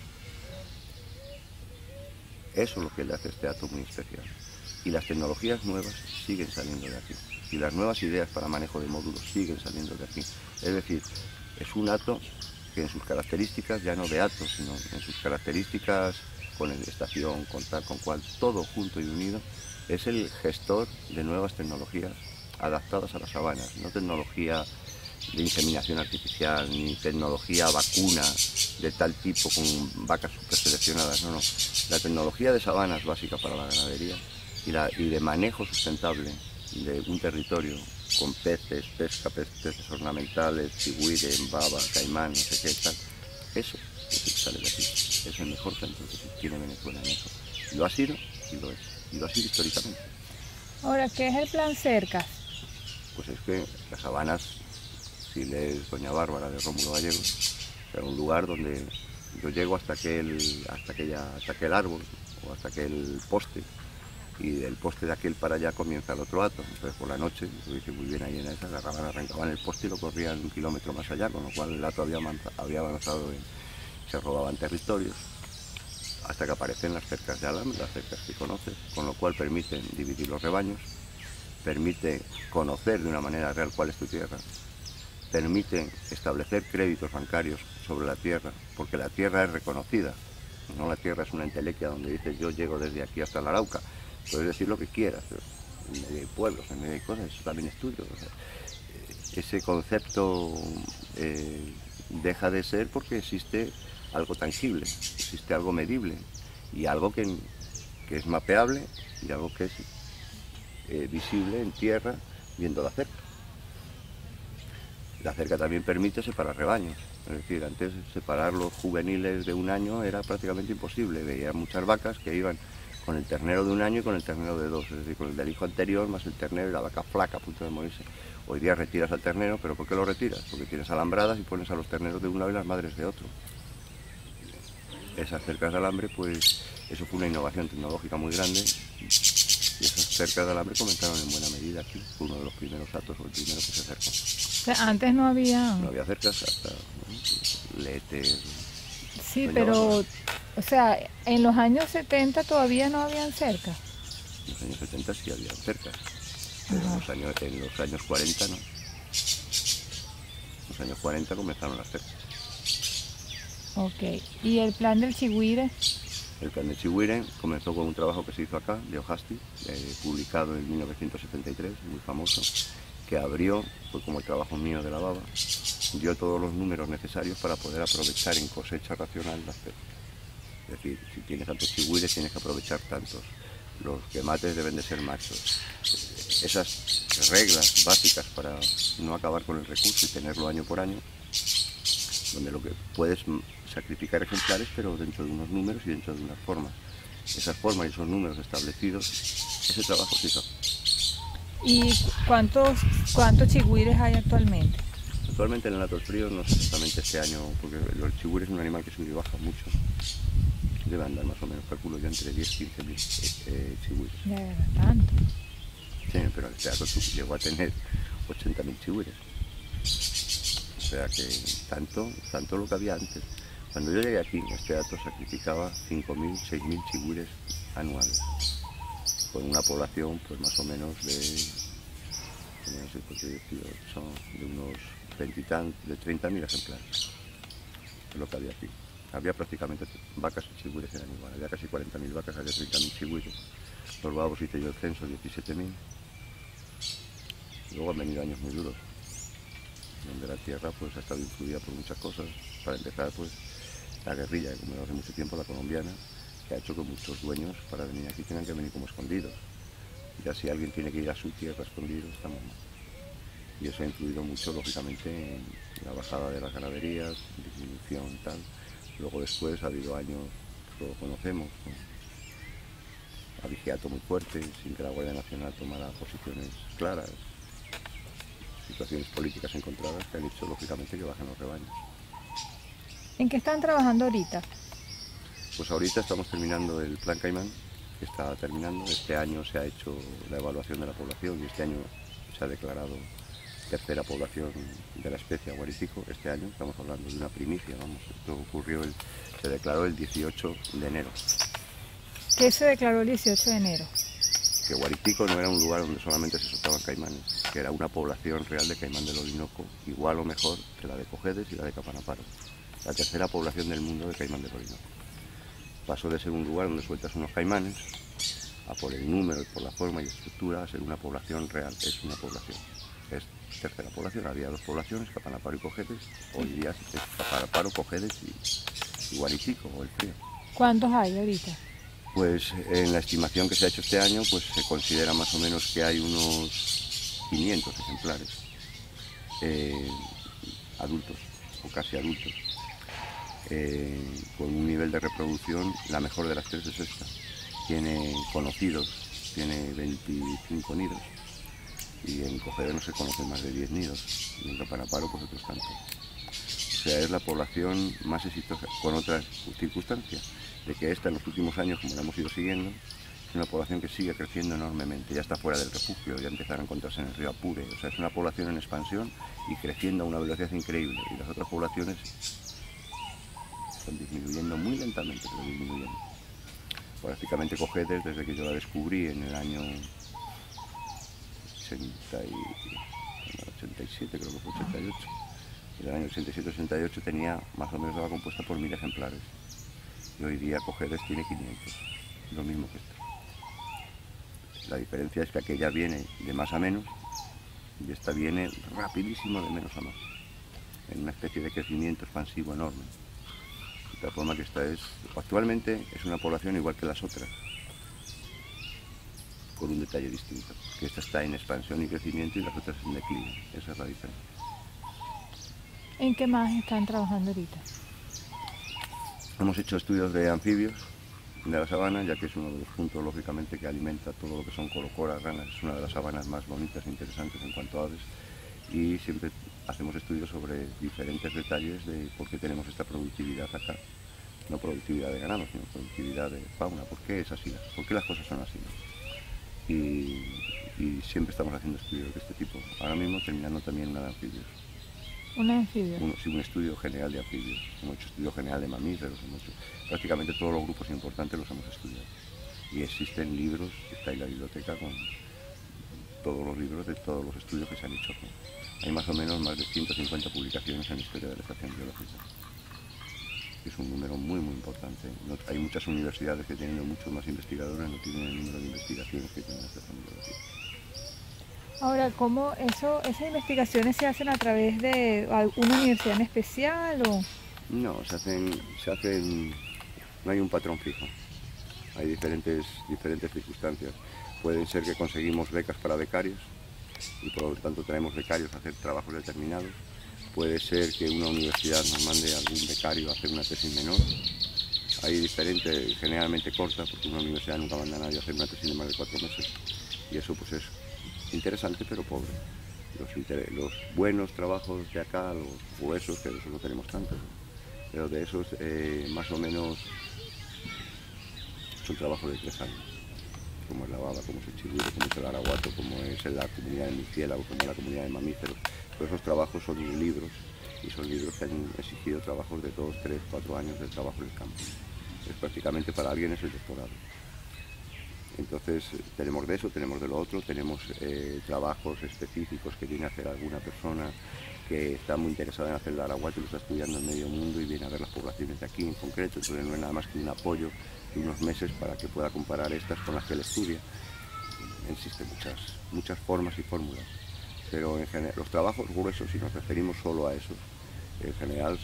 Eso es lo que le hace este acto muy especial. Y las tecnologías nuevas siguen saliendo de aquí. Y las nuevas ideas para manejo de módulos siguen saliendo de aquí. Es decir, es un acto que en sus características, ya no de acto, sino en sus características con estación, con tal, con cual, todo junto y unido, es el gestor de nuevas tecnologías adaptadas a las sabanas, no tecnología de inseminación artificial, ni tecnología vacuna de tal tipo con vacas super seleccionadas, no. La tecnología de sabanas básica para la ganadería y de manejo sustentable de un territorio con peces, pesca, peces ornamentales, chigüire, baba, caimán, no sé qué tal, eso es lo que sale de aquí. Es el mejor centro que tiene Venezuela en eso. Lo ha sido y lo es. Y lo ha sido históricamente. Ahora, ¿qué es el plan Cercas? Pues es que las sabanas, si lees Doña Bárbara de Rómulo Gallegos, era un lugar donde yo llego hasta aquel árbol o hasta aquel poste, y del poste de aquel para allá comienza el otro hato. Entonces por la noche, lo hice muy bien ahí en esa, arrancaban el poste y lo corrían 1 kilómetro más allá, con lo cual el hato había avanzado se robaban territorios, hasta que aparecen las cercas de Alam, las cercas que conoces, con lo cual permiten dividir los rebaños, permite conocer de una manera real cuál es tu tierra, permite establecer créditos bancarios sobre la tierra, porque la tierra es reconocida, no la tierra es una entelequia donde dices yo llego desde aquí hasta la Arauca, puedes decir lo que quieras, pero en medio de pueblos, en medio de cosas, eso también es tuyo. O sea, ese concepto deja de ser porque existe algo tangible, existe algo medible y algo que es mapeable y algo que es visible en tierra viéndola cerca. La cerca también permite separar rebaños, es decir, antes separar los juveniles de un año era prácticamente imposible. Veía muchas vacas que iban con el ternero de un año y con el ternero de dos, es decir, con el del hijo anterior más el ternero y la vaca flaca a punto de morirse. Hoy día retiras al ternero, ¿pero por qué lo retiras? Porque tienes alambradas y pones a los terneros de un lado y las madres de otro. Esas cercas de alambre, pues eso fue una innovación tecnológica muy grande y esas cercas de alambre comenzaron en buena medida aquí. Fue uno de los primeros actos o el primero que se acercó. O sea, antes no había... No había cercas hasta Letes. Sí, pero, o sea, en los años 70 todavía no habían cerca. En los años 70 sí había cercas, pero en los años 40 no. En los años 40 comenzaron las cercas. Ok, ¿y el plan del Chigüire? El plan de Chigüire comenzó con un trabajo que se hizo acá, de Ojasti, publicado en 1973, muy famoso, que abrió, fue como el trabajo mío de la baba, dio todos los números necesarios para poder aprovechar en cosecha racional las cercas. Es decir, si tienes tantos chigüires tienes que aprovechar tantos. Los quemates deben de ser machos. Esas reglas básicas para no acabar con el recurso y tenerlo año por año, donde lo que puedes sacrificar ejemplares, pero dentro de unos números y dentro de unas formas. Esas formas y esos números establecidos, ese trabajo se hizo. ¿Y cuántos chigüires hay actualmente? Actualmente en el Atos Frío, no sé exactamente este año, porque el chigüire es un animal que sube y baja mucho. Debe andar más o menos, calculo yo, entre 10 y 15 mil chigüires. Ya era tanto. Sí, pero el teatro llegó a tener 80.000 chigüires. O sea que tanto lo que había antes. Cuando yo llegué aquí, este teatro sacrificaba 5.000, 6.000 chigüires anuales, con una población pues más o menos de, no sé por qué decir, de unos 30.000 ejemplares. Es lo que había aquí. Había prácticamente vacas y chigüires eran igual. Había casi 40.000 vacas, había 30.000 chigüires. Los babos hice yo el censo, 17.000. Luego han venido años muy duros, donde la tierra pues ha estado influida por muchas cosas. Para empezar, pues la guerrilla, como hace mucho tiempo, la colombiana, que ha hecho que muchos dueños para venir aquí tengan que venir como escondidos. Ya si alguien tiene que ir a su tierra escondido, estamos mal. Y eso ha influido mucho, lógicamente, en la bajada de las ganaderías, disminución y tal. Luego después ha habido años que lo conocemos, con abigeato muy fuerte, sin que la Guardia Nacional tomara posiciones claras, situaciones políticas encontradas que han hecho lógicamente que bajen los rebaños. ¿En qué están trabajando ahorita? Pues ahorita estamos terminando el Plan Caimán, que está terminando. Este año se ha hecho la evaluación de la población y este año se ha declarado tercera población de la especie Guaritico. Este año estamos hablando de una primicia, vamos, esto ocurrió, se declaró el 18 de enero. ¿Qué se declaró el 18 de enero? Que Guaritico no era un lugar donde solamente se soltaban caimanes, que era una población real de caimán del Orinoco, igual o mejor que la de Cojedes y la de Capanaparo. La tercera población del mundo de caimán del Orinoco. Pasó de ser un lugar donde sueltas unos caimanes, a por el número, por la forma y estructura, a ser una población real. Es una población. Es tercera población. Había dos poblaciones, Capanaparo y Cojedes. Hoy día es Capanaparo, Cojedes y Guaritico, o el Frío. ¿Cuántos hay ahorita? Pues en la estimación que se ha hecho este año, pues se considera más o menos que hay unos 500 ejemplares adultos, o casi adultos, con un nivel de reproducción, la mejor de las tres es esta. Tiene conocidos, tiene 25 nidos, y en Cojedes no se conocen más de 10 nidos, y en Capanaparo pues otros tantos. O sea, es la población más exitosa, con otras circunstancias, de que esta en los últimos años, como la hemos ido siguiendo, es una población que sigue creciendo enormemente, ya está fuera del refugio, ya empezaron a encontrarse en el río Apure, o sea, es una población en expansión y creciendo a una velocidad increíble, y las otras poblaciones están disminuyendo muy lentamente, pero disminuyendo. Prácticamente Cojedes, desde que yo la descubrí en el año 87, creo que fue 88, en el año 87-88 tenía más o menos, estaba compuesta por 1000 ejemplares. Y hoy día Cojedes tiene 500, lo mismo que esta. La diferencia es que aquella viene de más a menos y esta viene rapidísimo de menos a más, en una especie de crecimiento expansivo enorme. De tal forma que esta actualmente es una población igual que las otras, con un detalle distinto, que esta está en expansión y crecimiento y las otras en declive. Esa es la diferencia. ¿En qué más están trabajando ahorita? Hemos hecho estudios de anfibios de la sabana, ya que es uno de los puntos, lógicamente, que alimenta todo lo que son colocoras, ranas. Es una de las sabanas más bonitas e interesantes en cuanto a aves. Y siempre hacemos estudios sobre diferentes detalles de por qué tenemos esta productividad acá. No productividad de ganado, sino productividad de fauna. ¿Por qué es así? ¿Por qué las cosas son así? Y siempre estamos haciendo estudios de este tipo. Ahora mismo terminando también una de anfibios. ¿Una anfibio? Sí, un estudio general de anfibios. Hemos hecho estudio general de mamíferos, hemos hecho, prácticamente todos los grupos importantes los hemos estudiado. Y existen libros, está en la biblioteca con todos los libros de todos los estudios que se han hecho. Hay más o menos más de 150 publicaciones en la historia de la estación biológica. Es un número muy importante. No, hay muchas universidades que tienen muchos más investigadores, no tienen el número de investigaciones que tiene la estación biológica. Ahora, ¿cómo esas investigaciones se hacen a través de alguna universidad en especial o...? No, se hacen, no hay un patrón fijo. Hay diferentes circunstancias. Pueden ser que conseguimos becas para becarios y por lo tanto traemos becarios a hacer trabajos determinados. Puede ser que una universidad nos mande a algún becario a hacer una tesis menor. Hay diferentes, generalmente corta, porque una universidad nunca manda a nadie a hacer una tesis de más de 4 meses. Y eso pues es interesante pero pobre. Los buenos trabajos de acá, los huesos, que de esos no tenemos tantos, pero de esos más o menos son trabajos de 3 años, como es la baba, como es el chigüiro, como es el araguato, como es la comunidad de murciélagos, como es la comunidad de mamíferos. Todos esos trabajos son libros y son libros que han exigido trabajos de 2, 3, 4 años de trabajo en el campo. Es prácticamente para alguien es el doctorado. Entonces tenemos de eso, tenemos de lo otro, tenemos trabajos específicos que viene a hacer alguna persona que está muy interesada en hacer el araguato y lo está estudiando en medio mundo y viene a ver las poblaciones de aquí en concreto, entonces no es nada más que un apoyo de unos meses para que pueda comparar estas con las que él estudia. Existen muchas formas y fórmulas, pero en general los trabajos gruesos, si nos referimos solo a eso, en general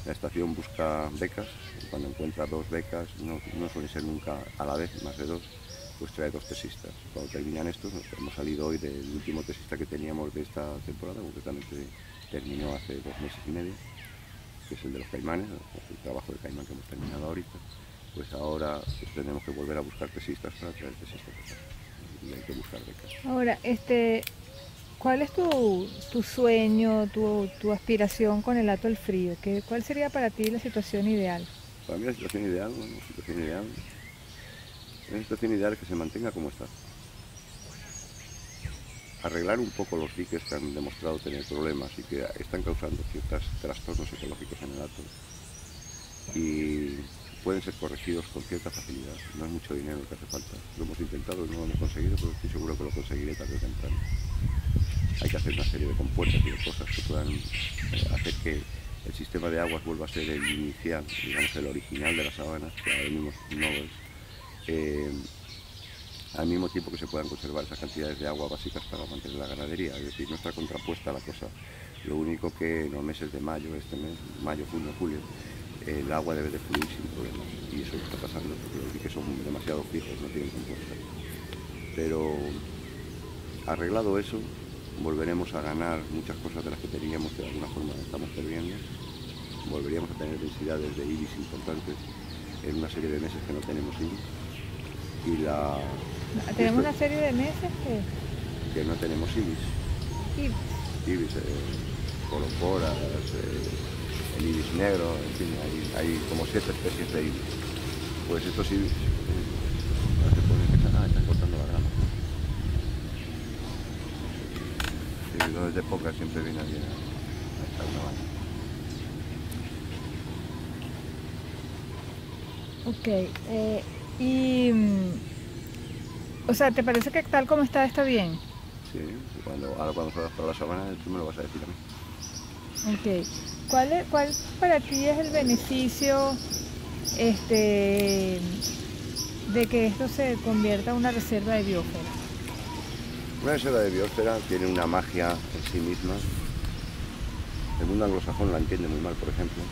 la estación busca becas, y cuando encuentra 2 becas, no suele ser nunca a la vez, más de 2, pues trae 2 tesistas. Cuando terminan estos, hemos salido hoy del último tesista que teníamos de esta temporada, concretamente terminó hace 2 meses y medio, que es el de los caimanes, el trabajo de caimán que hemos terminado ahorita. Pues ahora pues, tenemos que volver a buscar tesistas para traer tesistas y hay que buscar becas. Ahora, ¿cuál es tu sueño, tu aspiración con el hato del frío? ¿Cuál sería para ti la situación ideal? Para mí la situación ideal, la situación ideal es que se mantenga como está. Arreglar un poco los diques que han demostrado tener problemas y que están causando ciertos trastornos ecológicos en el hato. Y pueden ser corregidos con cierta facilidad. No es mucho dinero lo que hace falta. Lo hemos intentado y no lo hemos conseguido, pero estoy seguro que lo conseguiré tarde o temprano. Hay que hacer una serie de compuertas y de cosas que puedan hacer que el sistema de aguas vuelva a ser el inicial, digamos el original de la sabana, que ahora mismo no es, al mismo tiempo que se puedan conservar esas cantidades de agua básicas para mantener la ganadería. Es decir, no está contrapuesta la cosa. Lo único que en los meses de mayo, mayo, junio, julio, el agua debe de fluir sin problemas. Y eso está pasando porque los diques son demasiado fijos, no tienen compuesta. Pero arreglado eso, volveremos a ganar muchas cosas de las que teníamos, que de alguna forma estamos perdiendo. Volveríamos a tener densidades de ibis importantes en una serie de meses que no tenemos ibis. ¿Tenemos una serie de meses que no tenemos ibis? Ibis, colocoras, el ibis negro, en fin, hay como 7 especies de ibis. Pues estos ibis se pueden pensar, están cortando la grama. Sí, desde poca siempre viene alguien a echar una mano. O sea, ¿te parece que tal como está bien? Sí, ahora cuando salgas para la sabana tú me lo vas a decir a mí. Ok. ¿Cuál para ti es el beneficio de que esto se convierta en una reserva de biosfera? Una reserva de biosfera tiene una magia en sí misma. El mundo anglosajón la entiende muy mal, por ejemplo.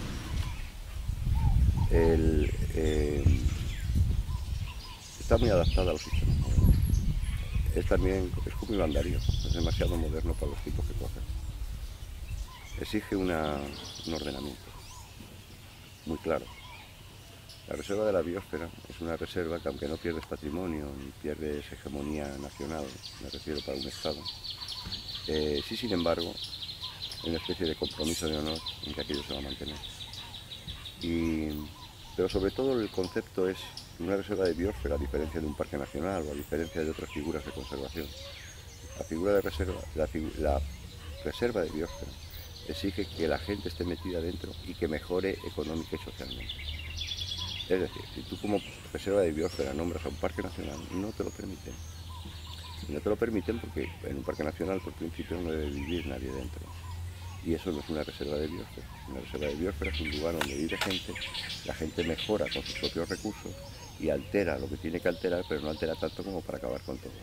Está muy adaptada a los sistemas modernos. Es como el andarío, es demasiado moderno para los tipos que cogen. exige un ordenamiento muy claro. La reserva de la biosfera es una reserva que, aunque no pierdes patrimonio ni pierdes hegemonía nacional, me refiero para un Estado, sí, sin embargo, hay una especie de compromiso de honor en que aquello se va a mantener. Pero sobre todo el concepto es una reserva de biosfera, a diferencia de un parque nacional o a diferencia de otras figuras de conservación. La figura de reserva, la reserva de biosfera exige que la gente esté metida dentro y que mejore económica y socialmente. Es decir, si tú como reserva de biosfera nombras a un parque nacional, no te lo permiten. Y no te lo permiten porque en un parque nacional, por principio, no debe vivir nadie dentro. Y eso no es una reserva de biosfera. Una reserva de biosfera es un lugar donde vive gente, la gente mejora con sus propios recursos y altera lo que tiene que alterar, pero no altera tanto como para acabar con todo.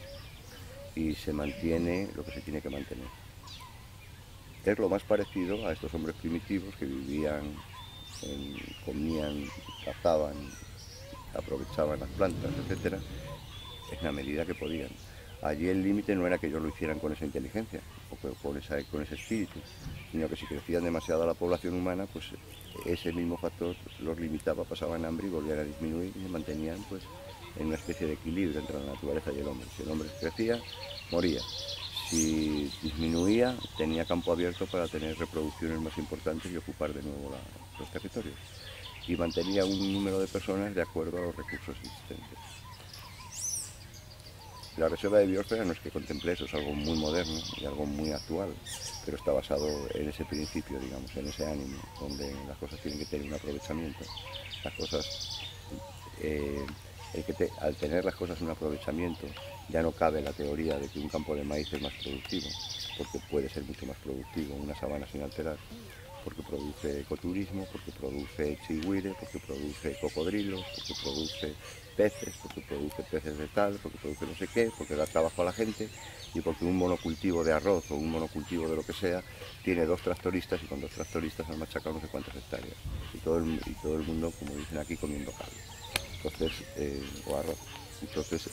Y se mantiene lo que se tiene que mantener. Es lo más parecido a estos hombres primitivos que vivían, comían, cazaban, aprovechaban las plantas, etcétera, en la medida que podían. Allí el límite no era que ellos lo hicieran con esa inteligencia o con ese espíritu, sino que si crecían demasiado a la población humana, pues ese mismo factor los limitaba, pasaban hambre y volvían a disminuir y se mantenían pues en una especie de equilibrio entre la naturaleza y el hombre. Si el hombre crecía, moría. Si disminuía, tenía campo abierto para tener reproducciones más importantes y ocupar de nuevo los territorios. Y mantenía un número de personas de acuerdo a los recursos existentes. La reserva de biosfera no es que contemple eso, es algo muy moderno y algo muy actual, pero está basado en ese principio, digamos, en ese ánimo, donde las cosas tienen que tener un aprovechamiento. Las cosas, al tener las cosas un aprovechamiento, ya no cabe la teoría de que un campo de maíz es más productivo, porque puede ser mucho más productivo una sabana sin alterar, porque produce ecoturismo, porque produce chigüire, porque produce cocodrilos, porque produce peces de tal, porque produce no sé qué, porque da trabajo a la gente y porque un monocultivo de arroz o un monocultivo de lo que sea tiene 2 tractoristas y con 2 tractoristas han machacado no sé cuántas hectáreas y todo el mundo, como dicen aquí, comiendo carne. Entonces, o arroz. Entonces,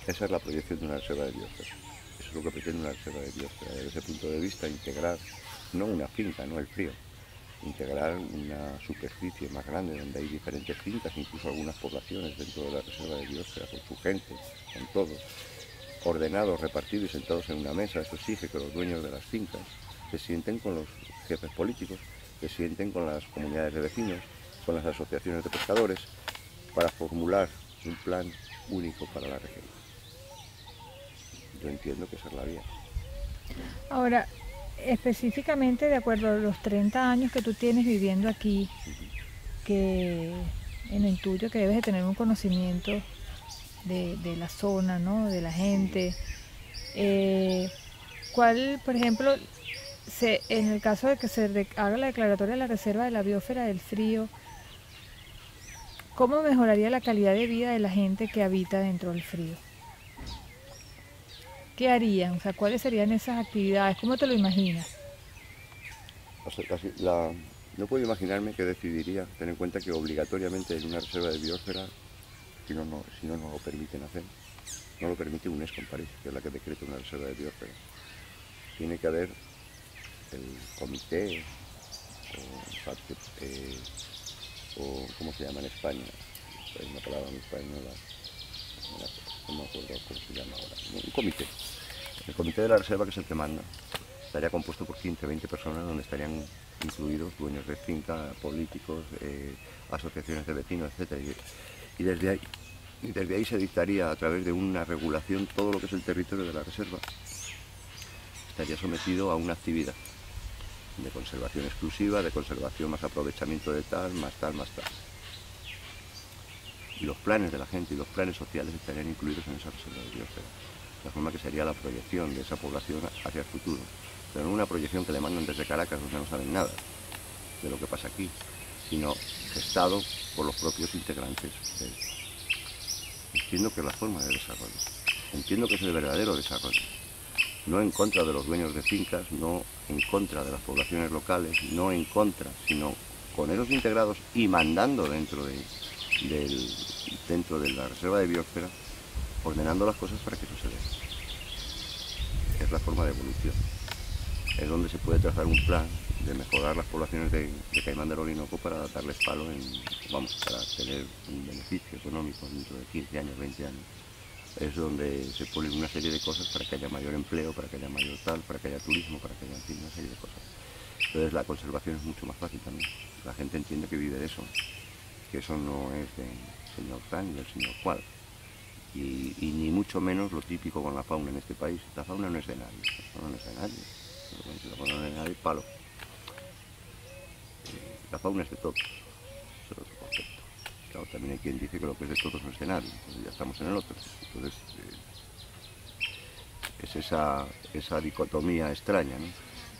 esa es la proyección de una reserva de biosfera. Eso es lo que pretende una reserva de biosfera. Desde ese punto de vista, integrar, no una finca, no el frío, integrar una superficie más grande donde hay diferentes fincas, incluso algunas poblaciones dentro de la reserva de biosfera, con su gente, con todo, ordenados, repartidos y sentados en una mesa. Eso exige que los dueños de las fincas se sienten con los jefes políticos, se sienten con las comunidades de vecinos, con las asociaciones de pescadores, para formular un plan único para la región. Yo entiendo que esa es la vía. Ahora, específicamente de acuerdo a los 30 años que tú tienes viviendo aquí, que en el tuyo, que debes de tener un conocimiento de la zona, ¿no? De la gente, ¿cuál, por ejemplo, en el caso de que se haga la declaratoria de la reserva de la biosfera del frío, cómo mejoraría la calidad de vida de la gente que habita dentro del frío? ¿Qué harían? O sea, ¿cuáles serían esas actividades? ¿Cómo te lo imaginas? No puedo imaginarme que decidiría, ten en cuenta que obligatoriamente en una reserva de biosfera, si no lo permiten hacer, no lo permite UNESCO en París, que es la que decreta una reserva de biosfera. Tiene que haber el comité, o ¿cómo se llama en España? Hay una palabra en española, no me acuerdo cómo se llama ahora. Un comité. El comité de la reserva, que es el que manda, estaría compuesto por 15 o 20 personas, donde estarían incluidos dueños de finca, políticos, asociaciones de vecinos, etc. Y desde ahí se dictaría, a través de una regulación, todo lo que es el territorio de la reserva. Estaría sometido a una actividad de conservación exclusiva, de conservación más aprovechamiento de tal, más tal, más tal. Y los planes de la gente y los planes sociales estarían incluidos en esa reserva de biosfera. De forma que sería la proyección de esa población hacia el futuro. Pero no una proyección que le mandan desde Caracas, donde no saben nada de lo que pasa aquí, sino gestado por los propios integrantes de él. Entiendo que es la forma de desarrollo. Entiendo que es el verdadero desarrollo. No en contra de los dueños de fincas, no en contra de las poblaciones locales, no en contra, sino con ellos integrados y mandando dentro de la reserva de biosfera, ordenando las cosas para que eso se dé. Es la forma de evolución. es donde se puede trazar un plan de mejorar las poblaciones de caimán del Orinoco para darles palo, para tener un beneficio económico dentro de 15 años, 20 años. Es donde se ponen una serie de cosas para que haya mayor empleo, para que haya mayor tal, para que haya turismo, para que haya, en fin, una serie de cosas. Entonces la conservación es mucho más fácil también. La gente entiende que vive de eso, que eso no es del señor tal ni del señor cual. Y ni mucho menos lo típico con la fauna en este país. La fauna no es de nadie, la fauna no es de nadie. La fauna no es de nadie, palo. La fauna es de todos, eso es otro concepto. Claro, también hay quien dice que lo que es de todos no es de nadie, entonces ya estamos en el otro. Entonces es esa dicotomía extraña, ¿no?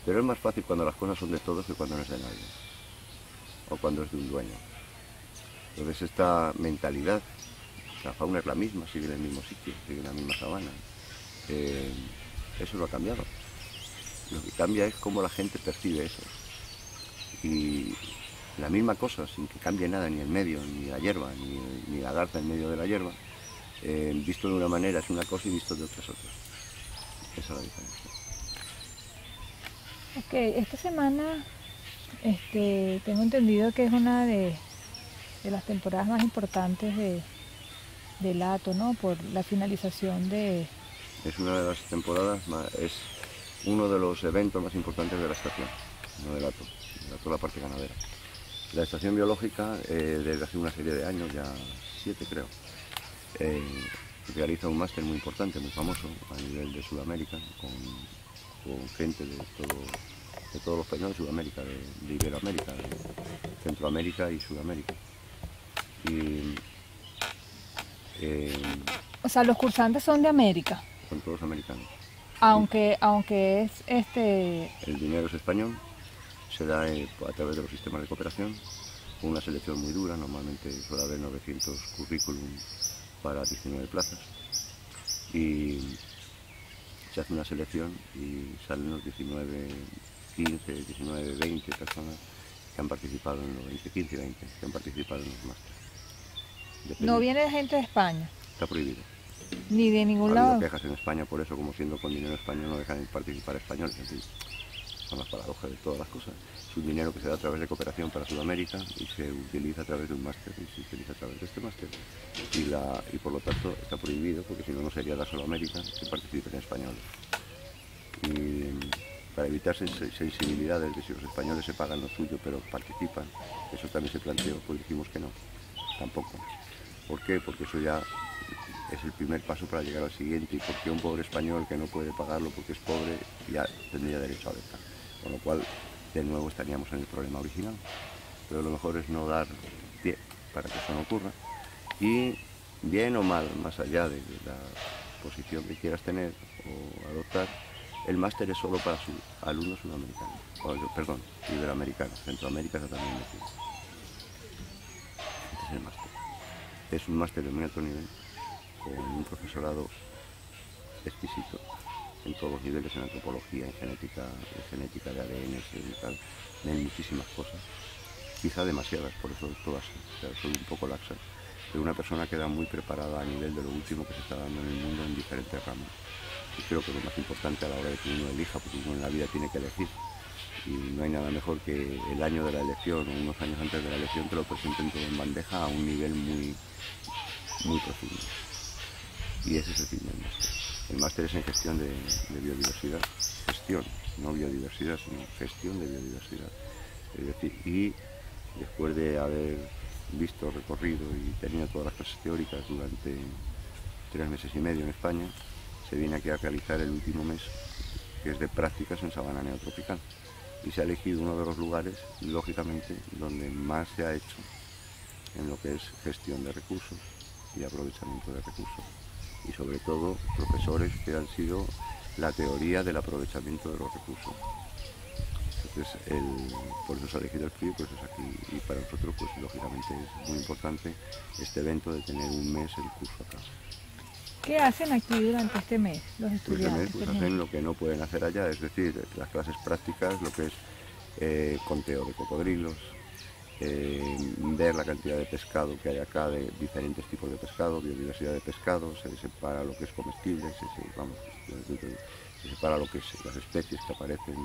Pero es más fácil cuando las cosas son de todos que cuando no es de nadie, o cuando es de un dueño. Entonces esta mentalidad, la fauna es la misma, sigue en el mismo sitio, sigue en la misma sabana. Eso no ha cambiado. Lo que cambia es cómo la gente percibe eso. Y la misma cosa, sin que cambie nada, ni el medio, ni la hierba, ni la garza en medio de la hierba, visto de una manera es una cosa y visto de otra es otra. Esa es la diferencia. Ok, esta semana tengo entendido que es una de las temporadas más importantes del hato, ¿no? Por la finalización de... Es una de las temporadas, es uno de los eventos más importantes de la estación, no del hato, la parte ganadera. La estación biológica, desde hace una serie de años, ya 7 creo, realiza un máster muy importante, muy famoso a nivel de Sudamérica, con gente de todos los países de Sudamérica, de Iberoamérica, de Centroamérica y Sudamérica. Y, O sea, los cursantes son de América, son todos americanos. aunque es El dinero es español, se da a través de los sistemas de cooperación, con una selección muy dura, normalmente suele haber 900 currículum para 19 plazas, y se hace una selección y salen los 19, 15, 19, 20 personas que han participado en los 20, 15 y 20, que han participado en los másteres. no viene gente de España, Está prohibido. ni de ningún Ha habido lado. quejas en España por eso, como siendo con dinero español no dejan de participar españoles. En fin, son las paradojas de todas las cosas. Es un dinero que se da a través de cooperación para Sudamérica y se utiliza a través de un máster, y se utiliza a través de este máster. Y por lo tanto está prohibido, porque si no, no sería la solo América que participen españoles. Y para evitar sensibilidades de si los españoles se pagan lo suyo pero participan, eso también se planteó, pues dijimos que no, tampoco. ¿Por qué? Porque eso ya es el primer paso para llegar al siguiente, y porque un pobre español que no puede pagarlo porque es pobre ya tendría derecho a beca, con lo cual de nuevo estaríamos en el problema original. Pero lo mejor es no dar pie para que eso no ocurra, y bien o mal, más allá de la posición que quieras tener o adoptar, el máster es solo para alumnos sudamericanos, perdón, iberoamericanos. Centroamérica está también metido. Este es el máster. Es un máster de muy alto nivel, con un profesorado exquisito en todos los niveles, en antropología, en genética de ADN, en tal, en muchísimas cosas, quizá demasiadas, por eso todas, o sea, soy un poco laxa, pero una persona queda muy preparada a nivel de lo último que se está dando en el mundo en diferentes ramas. Y creo que es lo más importante a la hora de que uno elija, porque uno en la vida tiene que elegir, y no hay nada mejor que el año de la elección o unos años antes de la elección te lo presenten todo en bandeja a un nivel muy profundo. Y ese es el fin del máster. El máster es en gestión de biodiversidad, gestión, no biodiversidad, sino gestión de biodiversidad. Es decir, y después de haber visto, recorrido y tenido todas las clases teóricas durante 3 meses y medio en España, se viene aquí a realizar el último mes, que es de prácticas en sabana neotropical. Y se ha elegido uno de los lugares, lógicamente, donde más se ha hecho en lo que es gestión de recursos y aprovechamiento de recursos. Y sobre todo profesores que han sido la teoría del aprovechamiento de los recursos. Entonces, por eso se ha elegido el frío, pues es aquí. Y para nosotros, pues lógicamente es muy importante este evento de tener un mes el curso acá. ¿Qué hacen aquí durante este mes los estudiantes? Pues hacen lo que no pueden hacer allá, es decir, las clases prácticas, lo que es conteo de cocodrilos, ver la cantidad de pescado que hay acá, de diferentes tipos de pescado, biodiversidad de pescado, se separa lo que es comestible, que separa lo que es las especies que aparecen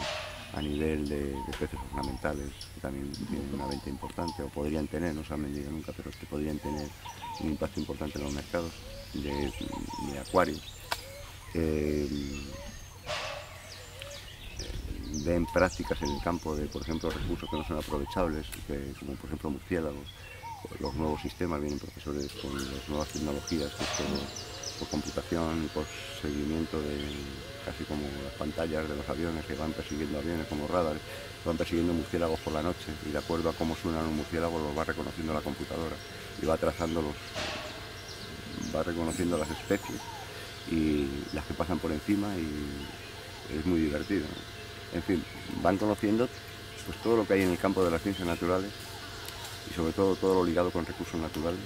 a nivel de peces ornamentales, que también tienen una venta importante, o podrían tener, no se han vendido nunca, pero que podrían tener un impacto importante en los mercados de acuarios. Ven prácticas en el campo de, por ejemplo, recursos que no son aprovechables, como por ejemplo murciélagos. Los nuevos sistemas vienen profesores con las nuevas tecnologías, que es todo por computación y por seguimiento de casi como las pantallas de los aviones que van persiguiendo aviones como radares, van persiguiendo murciélagos por la noche y de acuerdo a cómo suenan los murciélagos los va reconociendo la computadora y va trazando va reconociendo las especies y las que pasan por encima y es muy divertido, ¿no? En fin, van conociendo pues todo lo que hay en el campo de las ciencias naturales y sobre todo lo ligado con recursos naturales,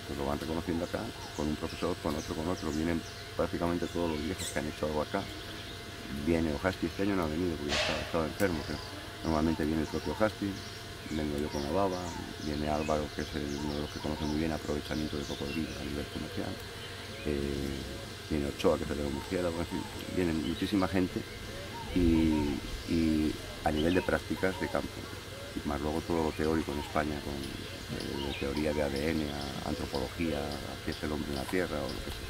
pues lo van reconociendo acá, con un profesor, con otro, vienen prácticamente todos los viejos que han hecho algo acá. Viene Ojasti, este año no ha venido porque ya estaba enfermo, pero normalmente viene el propio Ojasti, vengo yo con la baba, viene Álvaro, que es uno de los que conoce muy bien aprovechamiento de cocodrilo a nivel comercial, viene Ochoa, que es el de los murciélagos, en fin, viene muchísima gente y a nivel de prácticas de campo. Y más luego todo lo teórico en España, con de teoría de ADN, a antropología, a qué es el hombre en la Tierra o lo que sea.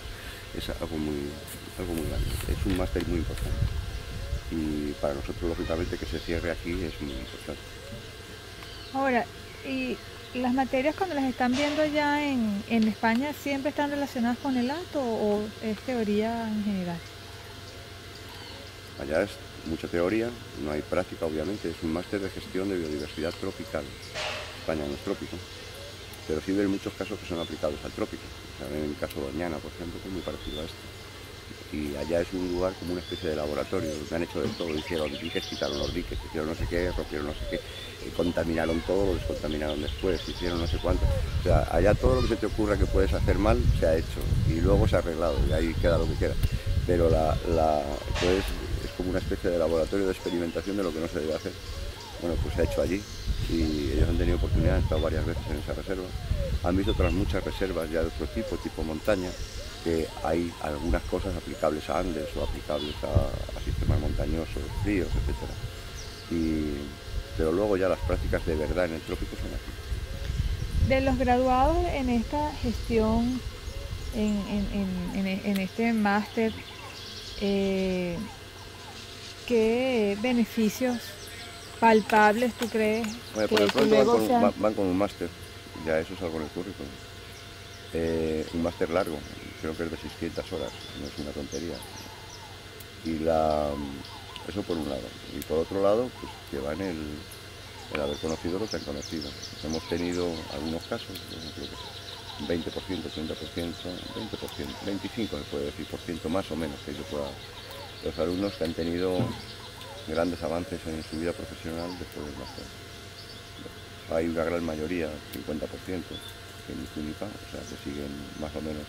Es algo muy grande, es un máster muy importante. Y para nosotros, lógicamente, que se cierre aquí es muy importante. Ahora, ¿y las materias cuando las están viendo ya en España siempre están relacionadas con el acto o es teoría en general? Allá es mucha teoría, no hay práctica obviamente, es un máster de gestión de biodiversidad tropical. España no es trópico, pero sí ven muchos casos que son aplicados al trópico. O sea, en el caso de Doñana, por ejemplo, que es muy parecido a este. Y allá es un lugar como una especie de laboratorio, donde han hecho de todo, hicieron diques, quitaron los diques, hicieron no sé qué, rompieron no sé qué, contaminaron todo, lo descontaminaron después, hicieron no sé cuánto. O sea, allá todo lo que se te ocurra que puedes hacer mal se ha hecho y luego se ha arreglado y ahí queda lo que queda. Pero pues es como una especie de laboratorio de experimentación de lo que no se debe hacer. Bueno, pues se ha hecho allí y ellos han tenido oportunidad, han estado varias veces en esa reserva. Han visto otras muchas reservas ya de otro tipo montaña, que hay algunas cosas aplicables a Andes o aplicables a sistemas montañosos, fríos, etc. Pero luego ya las prácticas de verdad en el trópico son aquí. De los graduados en esta gestión, en este máster, ¿qué beneficios palpables tú crees Bueno, por el que pronto van con un máster, ya eso es algo en el currículum. Un máster largo, creo que es de 600 horas, no es una tontería. Y eso por un lado. Y por otro lado, pues que va en el haber conocido lo que han conocido. Hemos tenido algunos casos, por ejemplo, 20%, 30%, 20%, 25% se puede decir, por ciento más o menos, que yo pueda. Los alumnos que han tenido grandes avances en su vida profesional después del máster. Hay una gran mayoría, 50%, que ni fu ni fa, o sea, que siguen más o menos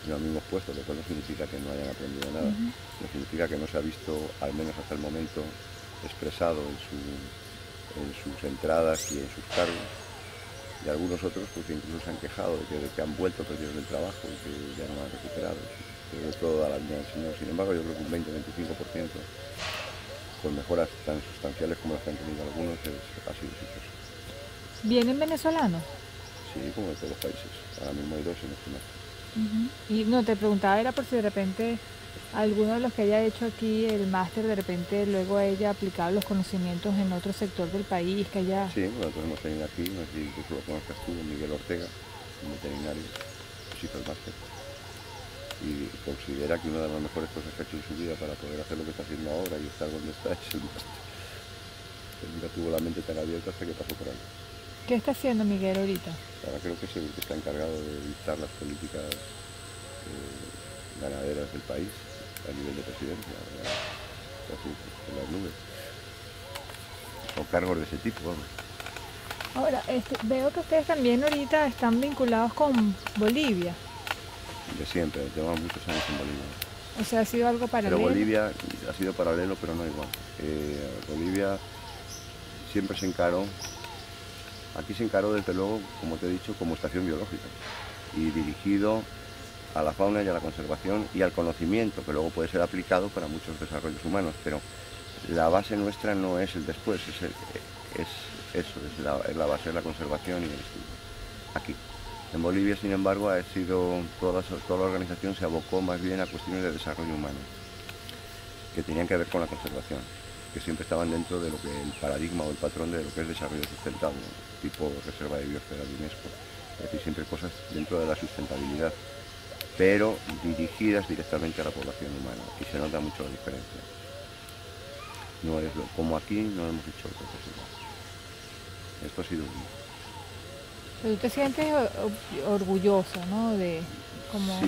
en los mismos puestos, lo cual no significa que no hayan aprendido nada, no significa que no se ha visto, al menos hasta el momento, expresado en sus entradas y en sus cargos. Y algunos otros porque incluso se han quejado de que han vuelto, perdieron el trabajo y que ya no han recuperado. Pero toda la vida enseñó. Sin embargo, yo creo que un 20-25%, con mejoras tan sustanciales como las que han tenido algunos, ha sido exitoso. ¿Vienen venezolanos? Sí, como de todos los países. Ahora mismo hay 2 en este máster. Y no, te preguntaba era por si de repente alguno de los que haya hecho aquí el máster de repente luego haya aplicado los conocimientos en otro sector del país que haya... Sí, nosotros hemos tenido aquí, no sé si incluso lo conozcas tú, Miguel Ortega, un veterinario, que hizo el máster. Y considera que una de las mejores cosas que ha hecho en su vida para poder hacer lo que está haciendo ahora y estar donde está es el máster. Él nunca tuvo la mente tan abierta hasta que pasó por ahí. ¿Qué está haciendo Miguel ahorita? Ahora creo que es el que está encargado de dictar las políticas ganaderas del país a nivel de presidencia, así, en las nubes. Son cargos de ese tipo, vamos. Ahora, veo que ustedes también ahorita están vinculados con Bolivia. De siempre, llevamos muchos años en Bolivia. O sea, ha sido algo paralelo. Pero Bolivia ha sido paralelo, pero no igual. Bolivia siempre se encaró, aquí se encaró desde luego, como te he dicho, como estación biológica y dirigido a la fauna y a la conservación y al conocimiento, que luego puede ser aplicado para muchos desarrollos humanos, pero la base nuestra no es el después, es la base de la conservación y el estudio. Aquí. En Bolivia, sin embargo, toda la organización se abocó más bien a cuestiones de desarrollo humano, que tenían que ver con la conservación, que siempre estaban dentro de lo que el paradigma o el patrón de lo que es desarrollo sustentable, tipo reserva de biosfera de UNESCO. Es decir, siempre cosas dentro de la sustentabilidad, pero dirigidas directamente a la población humana, y se nota mucho la diferencia. No es como aquí no hemos hecho otra cosa. Esto ha sido un... Pero tú te sientes orgulloso, ¿no? Sí, me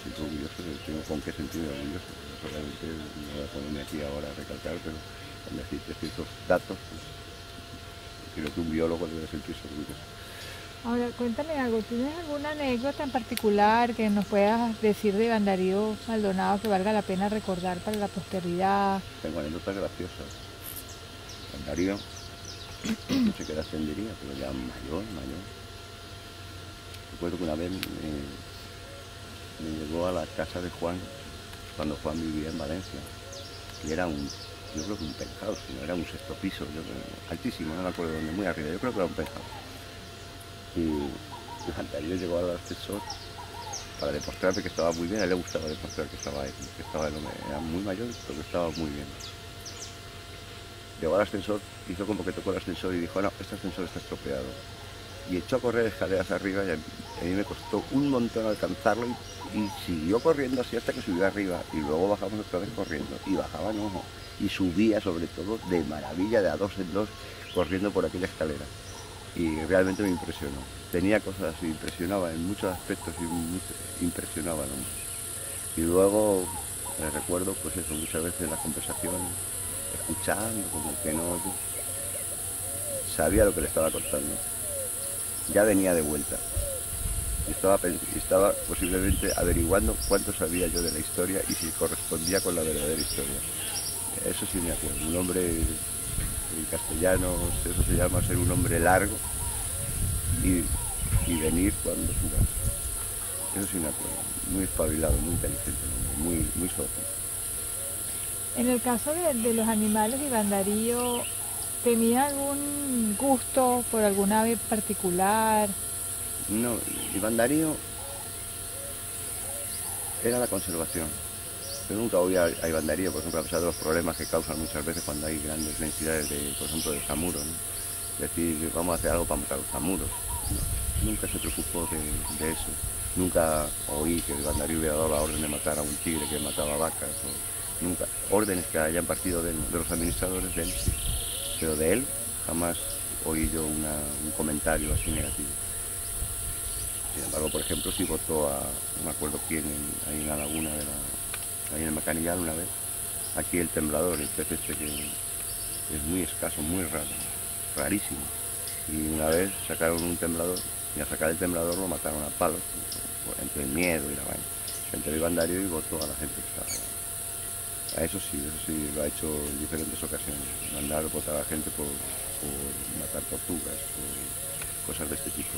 siento orgulloso, tengo con qué sentirme orgulloso. No solamente no voy a ponerme aquí ahora a recalcar, pero al decirte ciertos datos, pues, creo que un biólogo debe sentirse orgulloso. Ahora, cuéntame algo, ¿tienes alguna anécdota en particular que nos puedas decir de Iván Darío Maldonado que valga la pena recordar para la posteridad? Tengo anécdotas graciosas. Iván Darío, no sé qué edad tendría, pero ya mayor. Recuerdo que una vez me llegó a la casa de Juan, cuando Juan vivía en Valencia, y era yo creo que un penthouse, no era un sexto piso, altísimo, no me acuerdo dónde, muy arriba, yo creo que era un penthouse. Y Iván Darío llegó al ascensor para demostrarme que estaba muy bien, a él le gustaba demostrar que estaba el hombre, era muy mayor, pero que estaba muy bien. Llegó al ascensor, hizo como que tocó el ascensor y dijo, no, este ascensor está estropeado. Y echó a correr escaleras arriba y a mí me costó un montón alcanzarlo y siguió corriendo así hasta que subió arriba y luego bajamos otra vez corriendo y bajaba no, y subía sobre todo de maravilla de a dos en dos corriendo por aquella escalera y realmente me impresionó. Tenía cosas así, impresionaba en muchos aspectos y impresionaba al hombre. Y luego me recuerdo pues eso, muchas veces en las conversaciones, escuchando como que no sabía lo que le estaba contando. Ya venía de vuelta y estaba posiblemente averiguando cuánto sabía yo de la historia y si correspondía con la verdadera historia. Eso sí me acuerdo, un hombre, en castellano eso se llama ser un hombre largo y venir cuando suba. Eso sí me acuerdo, muy espabilado, muy inteligente, muy socio. En el caso de los animales, Iván Darío, ¿tenía algún gusto por alguna ave particular? No, Iván Darío era la conservación. Yo nunca oí a Iván Darío, por ejemplo, a pesar de los problemas que causan muchas veces cuando hay grandes densidades, por ejemplo, de zamuros, ¿no? Decir, vamos a hacer algo para matar los zamuros. No, nunca se preocupó de eso. Nunca oí que Iván Darío hubiera dado la orden de matar a un tigre que mataba vacas. Nunca. Órdenes que hayan partido de los administradores de él, sí. Pero de él jamás oí yo un comentario así negativo. Sin embargo, por ejemplo, sí votó no me acuerdo quién, ahí en la laguna, ahí en el Macanillal una vez, aquí el temblador, el pez este que es muy escaso, muy raro, rarísimo. Y una vez sacaron un temblador, y al sacar el temblador lo mataron a palos, entre el miedo y la vaina. Se enteró Iván Darío y votó a la gente que estaba allá. Eso sí, lo ha hecho en diferentes ocasiones, mandar votar a la gente por matar tortugas, por cosas de este tipo.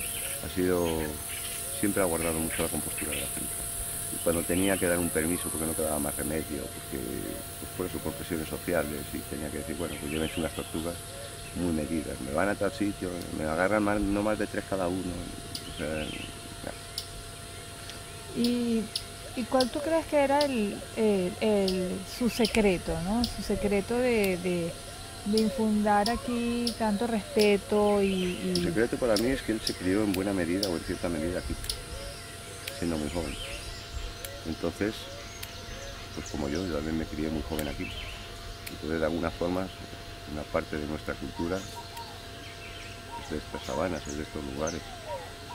Siempre ha guardado mucho la compostura de la gente. Y cuando tenía que dar un permiso porque no quedaba más remedio, porque pues por eso, por presiones sociales, y tenía que decir, bueno, pues llévense unas tortugas muy medidas, me van a tal sitio, me agarran no más de 3 cada uno. O sea, ¿Y cuál tú crees que era su secreto, ¿no? Su secreto de infundar aquí tanto respeto El secreto para mí es que él se crió en buena medida o en cierta medida aquí, siendo muy joven. Entonces, pues como yo también me crié muy joven aquí. Entonces, de alguna forma, una parte de nuestra cultura es de estas sabanas, es de estos lugares.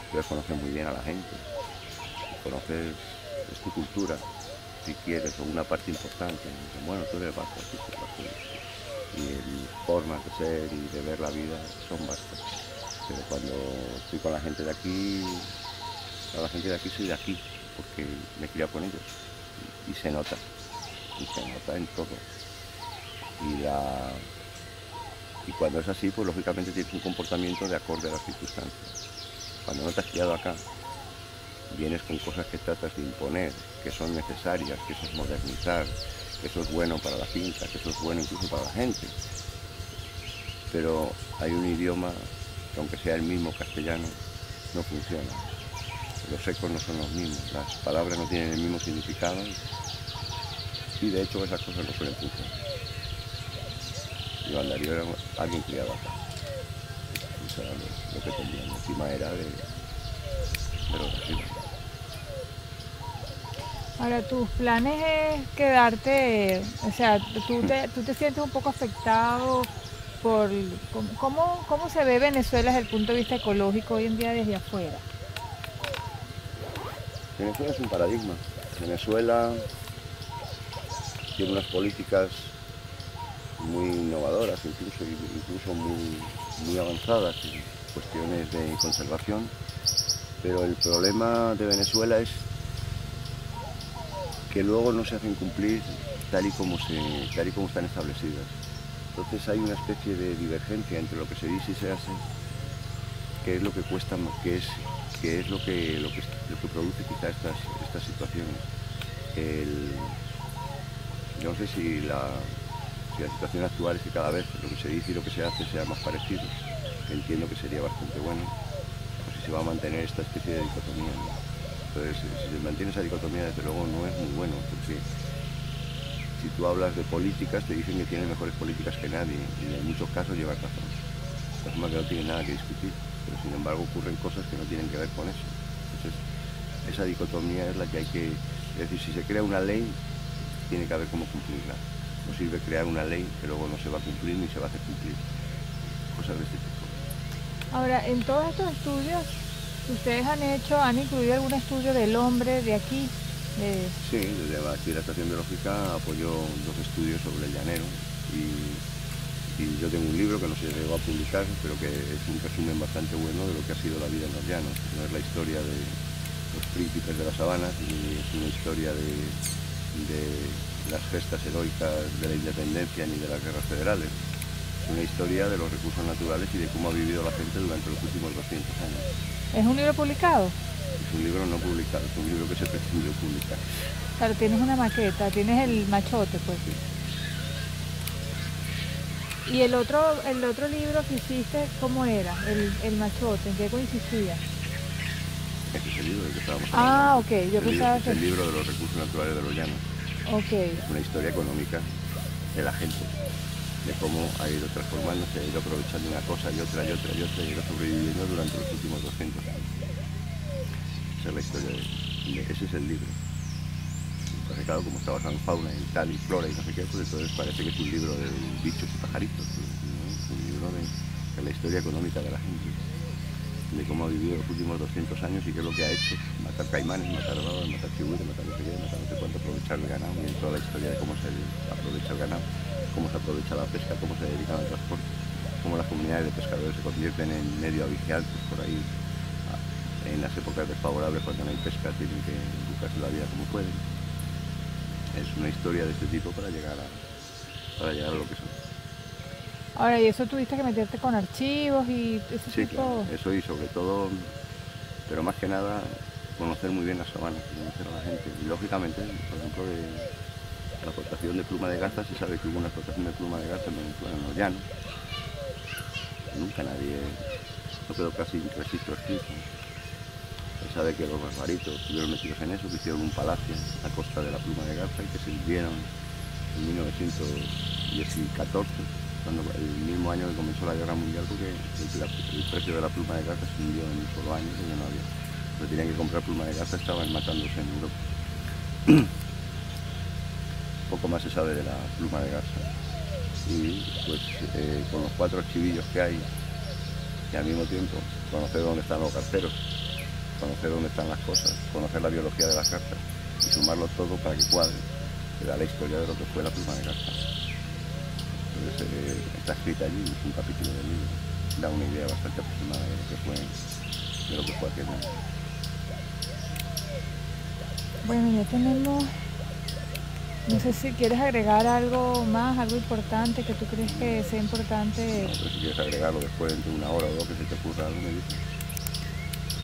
Ustedes conocen muy bien a la gente, conoces, es tu cultura, si quieres, o una parte importante. Bueno, tú eres vasco, sí, pues vasco. Y formas de ser y de ver la vida son vascas. Pero cuando estoy con la gente de aquí, a la gente de aquí soy de aquí, porque me he criado con ellos. Y se nota en todo. Y cuando es así, pues lógicamente tienes un comportamiento de acorde a las circunstancias. Cuando no te has criado acá, vienes con cosas que tratas de imponer, que son necesarias, que eso es modernizar, que eso es bueno para la finca, que eso es bueno incluso para la gente. Pero hay un idioma que, aunque sea el mismo castellano, no funciona. Los ecos no son los mismos, las palabras no tienen el mismo significado y de hecho esas cosas no suelen funcionar. Iván Darío era alguien criado acá. Eso era lo que tenían. Encima era de los vecinos. Ahora, tus planes es quedarte, o sea, tú te sientes un poco afectado por cómo se ve Venezuela desde el punto de vista ecológico hoy en día desde afuera. Venezuela es un paradigma. Venezuela tiene unas políticas muy innovadoras, incluso muy avanzadas en cuestiones de conservación, pero el problema de Venezuela es que luego no se hacen cumplir tal y como están establecidas. Entonces hay una especie de divergencia entre lo que se dice y se hace, que es lo que cuesta, que es lo que produce quizá estas situaciones. Yo no sé si la situación actual es que cada vez lo que se dice y lo que se hace sea más parecido, que entiendo que sería bastante bueno, o si se va a mantener esta especie de dicotomía, ¿no? Entonces, si se mantiene esa dicotomía, desde luego no es muy bueno, porque si tú hablas de políticas, te dicen que tienen mejores políticas que nadie, y en muchos casos llevan razón. De forma que no tienen nada que discutir, pero sin embargo ocurren cosas que no tienen que ver con eso. Entonces, esa dicotomía es la que hay que... Es decir, si se crea una ley, tiene que haber cómo cumplirla. No sirve crear una ley que luego no se va a cumplir ni se va a hacer cumplir. Cosas de este tipo. Ahora, en todos estos estudios que ustedes han incluido algún estudio del hombre de aquí. Sí, desde aquí la Estación Biológica apoyó 2 estudios sobre el llanero y yo tengo un libro que no se llegó a publicar, pero que es un resumen bastante bueno de lo que ha sido la vida en los llanos. No es la historia de los príncipes de las sabanas, ni es una historia de las gestas heroicas de la independencia ni de las guerras federales. Es una historia de los recursos naturales y de cómo ha vivido la gente durante los últimos 200 años. ¿Es un libro publicado? Es un libro no publicado, es un libro que se pretendió publicar. Claro, tienes una maqueta, tienes el machote, pues. Sí. ¿Y el otro libro que hiciste, cómo era? El machote, ¿en qué consistía? Ese es el libro del que estábamos hablando. Ah, ok, yo pensaba que... Es el libro de los recursos naturales de los llanos. Ok. Es una historia económica de la gente, de cómo ha ido transformándose, ha ido aprovechando una cosa y otra y otra y otra y ha ido sobreviviendo durante los últimos 200 años. Esa es la historia ese es el libro. Entonces, claro, como está basado en fauna y tal, y flora y no sé qué, pues entonces parece que es un libro de bichos y pajaritos, ¿no? Es un libro de la historia económica de la gente, de cómo ha vivido los últimos 200 años y qué es lo que ha hecho: matar caimanes, matar babas, matar chigüires, matar no sé qué, matar no sé cuánto, aprovechar el ganado, y en toda la historia de cómo se aprovecha el ganado, cómo se aprovecha la pesca, cómo se dedica al transporte, cómo las comunidades de pescadores se convierten en medio avigiantes por ahí. En las épocas desfavorables, cuando no hay pesca, tienen que buscarse la vida como pueden. Es una historia de este tipo para llegar a lo que son. Ahora, ¿y eso tuviste que meterte con archivos y ese Sí, tipo? claro, eso, y sobre todo, pero más que nada, conocer muy bien las sabanas, conocer a la gente. Y lógicamente, por ejemplo, de la explotación de pluma de garza, se sabe que hubo una explotación de pluma de garza en Venezuela, en los llanos. Nunca no quedó casi registro escrito. Se sabe que los barbaritos estuvieron metidos en eso, que hicieron un palacio a costa de la pluma de garza y que se hundieron en 1914, cuando el mismo año que comenzó la guerra mundial, porque el precio de la pluma de garza se hundió en un solo año, porque no había. Pero tenían que comprar pluma de garza, estaban matándose en Europa. Poco más se sabe de la pluma de garza. Y pues con los 4 archivillos que hay, y al mismo tiempo conocer dónde están los carteros, conocer dónde están las cosas, conocer la biología de las garzas y sumarlo todo para que cuadre, te da la historia de lo que fue la pluma de garza. Entonces está escrita allí, es un capítulo del libro, da una idea bastante aproximada de lo que fue aquel año. Bueno, ya tenemos, no sé si quieres agregar algo más, algo importante que tú crees que sea importante. No, pero si quieres agregarlo después, entre 1 hora o 2 que se te ocurra algo, me dices.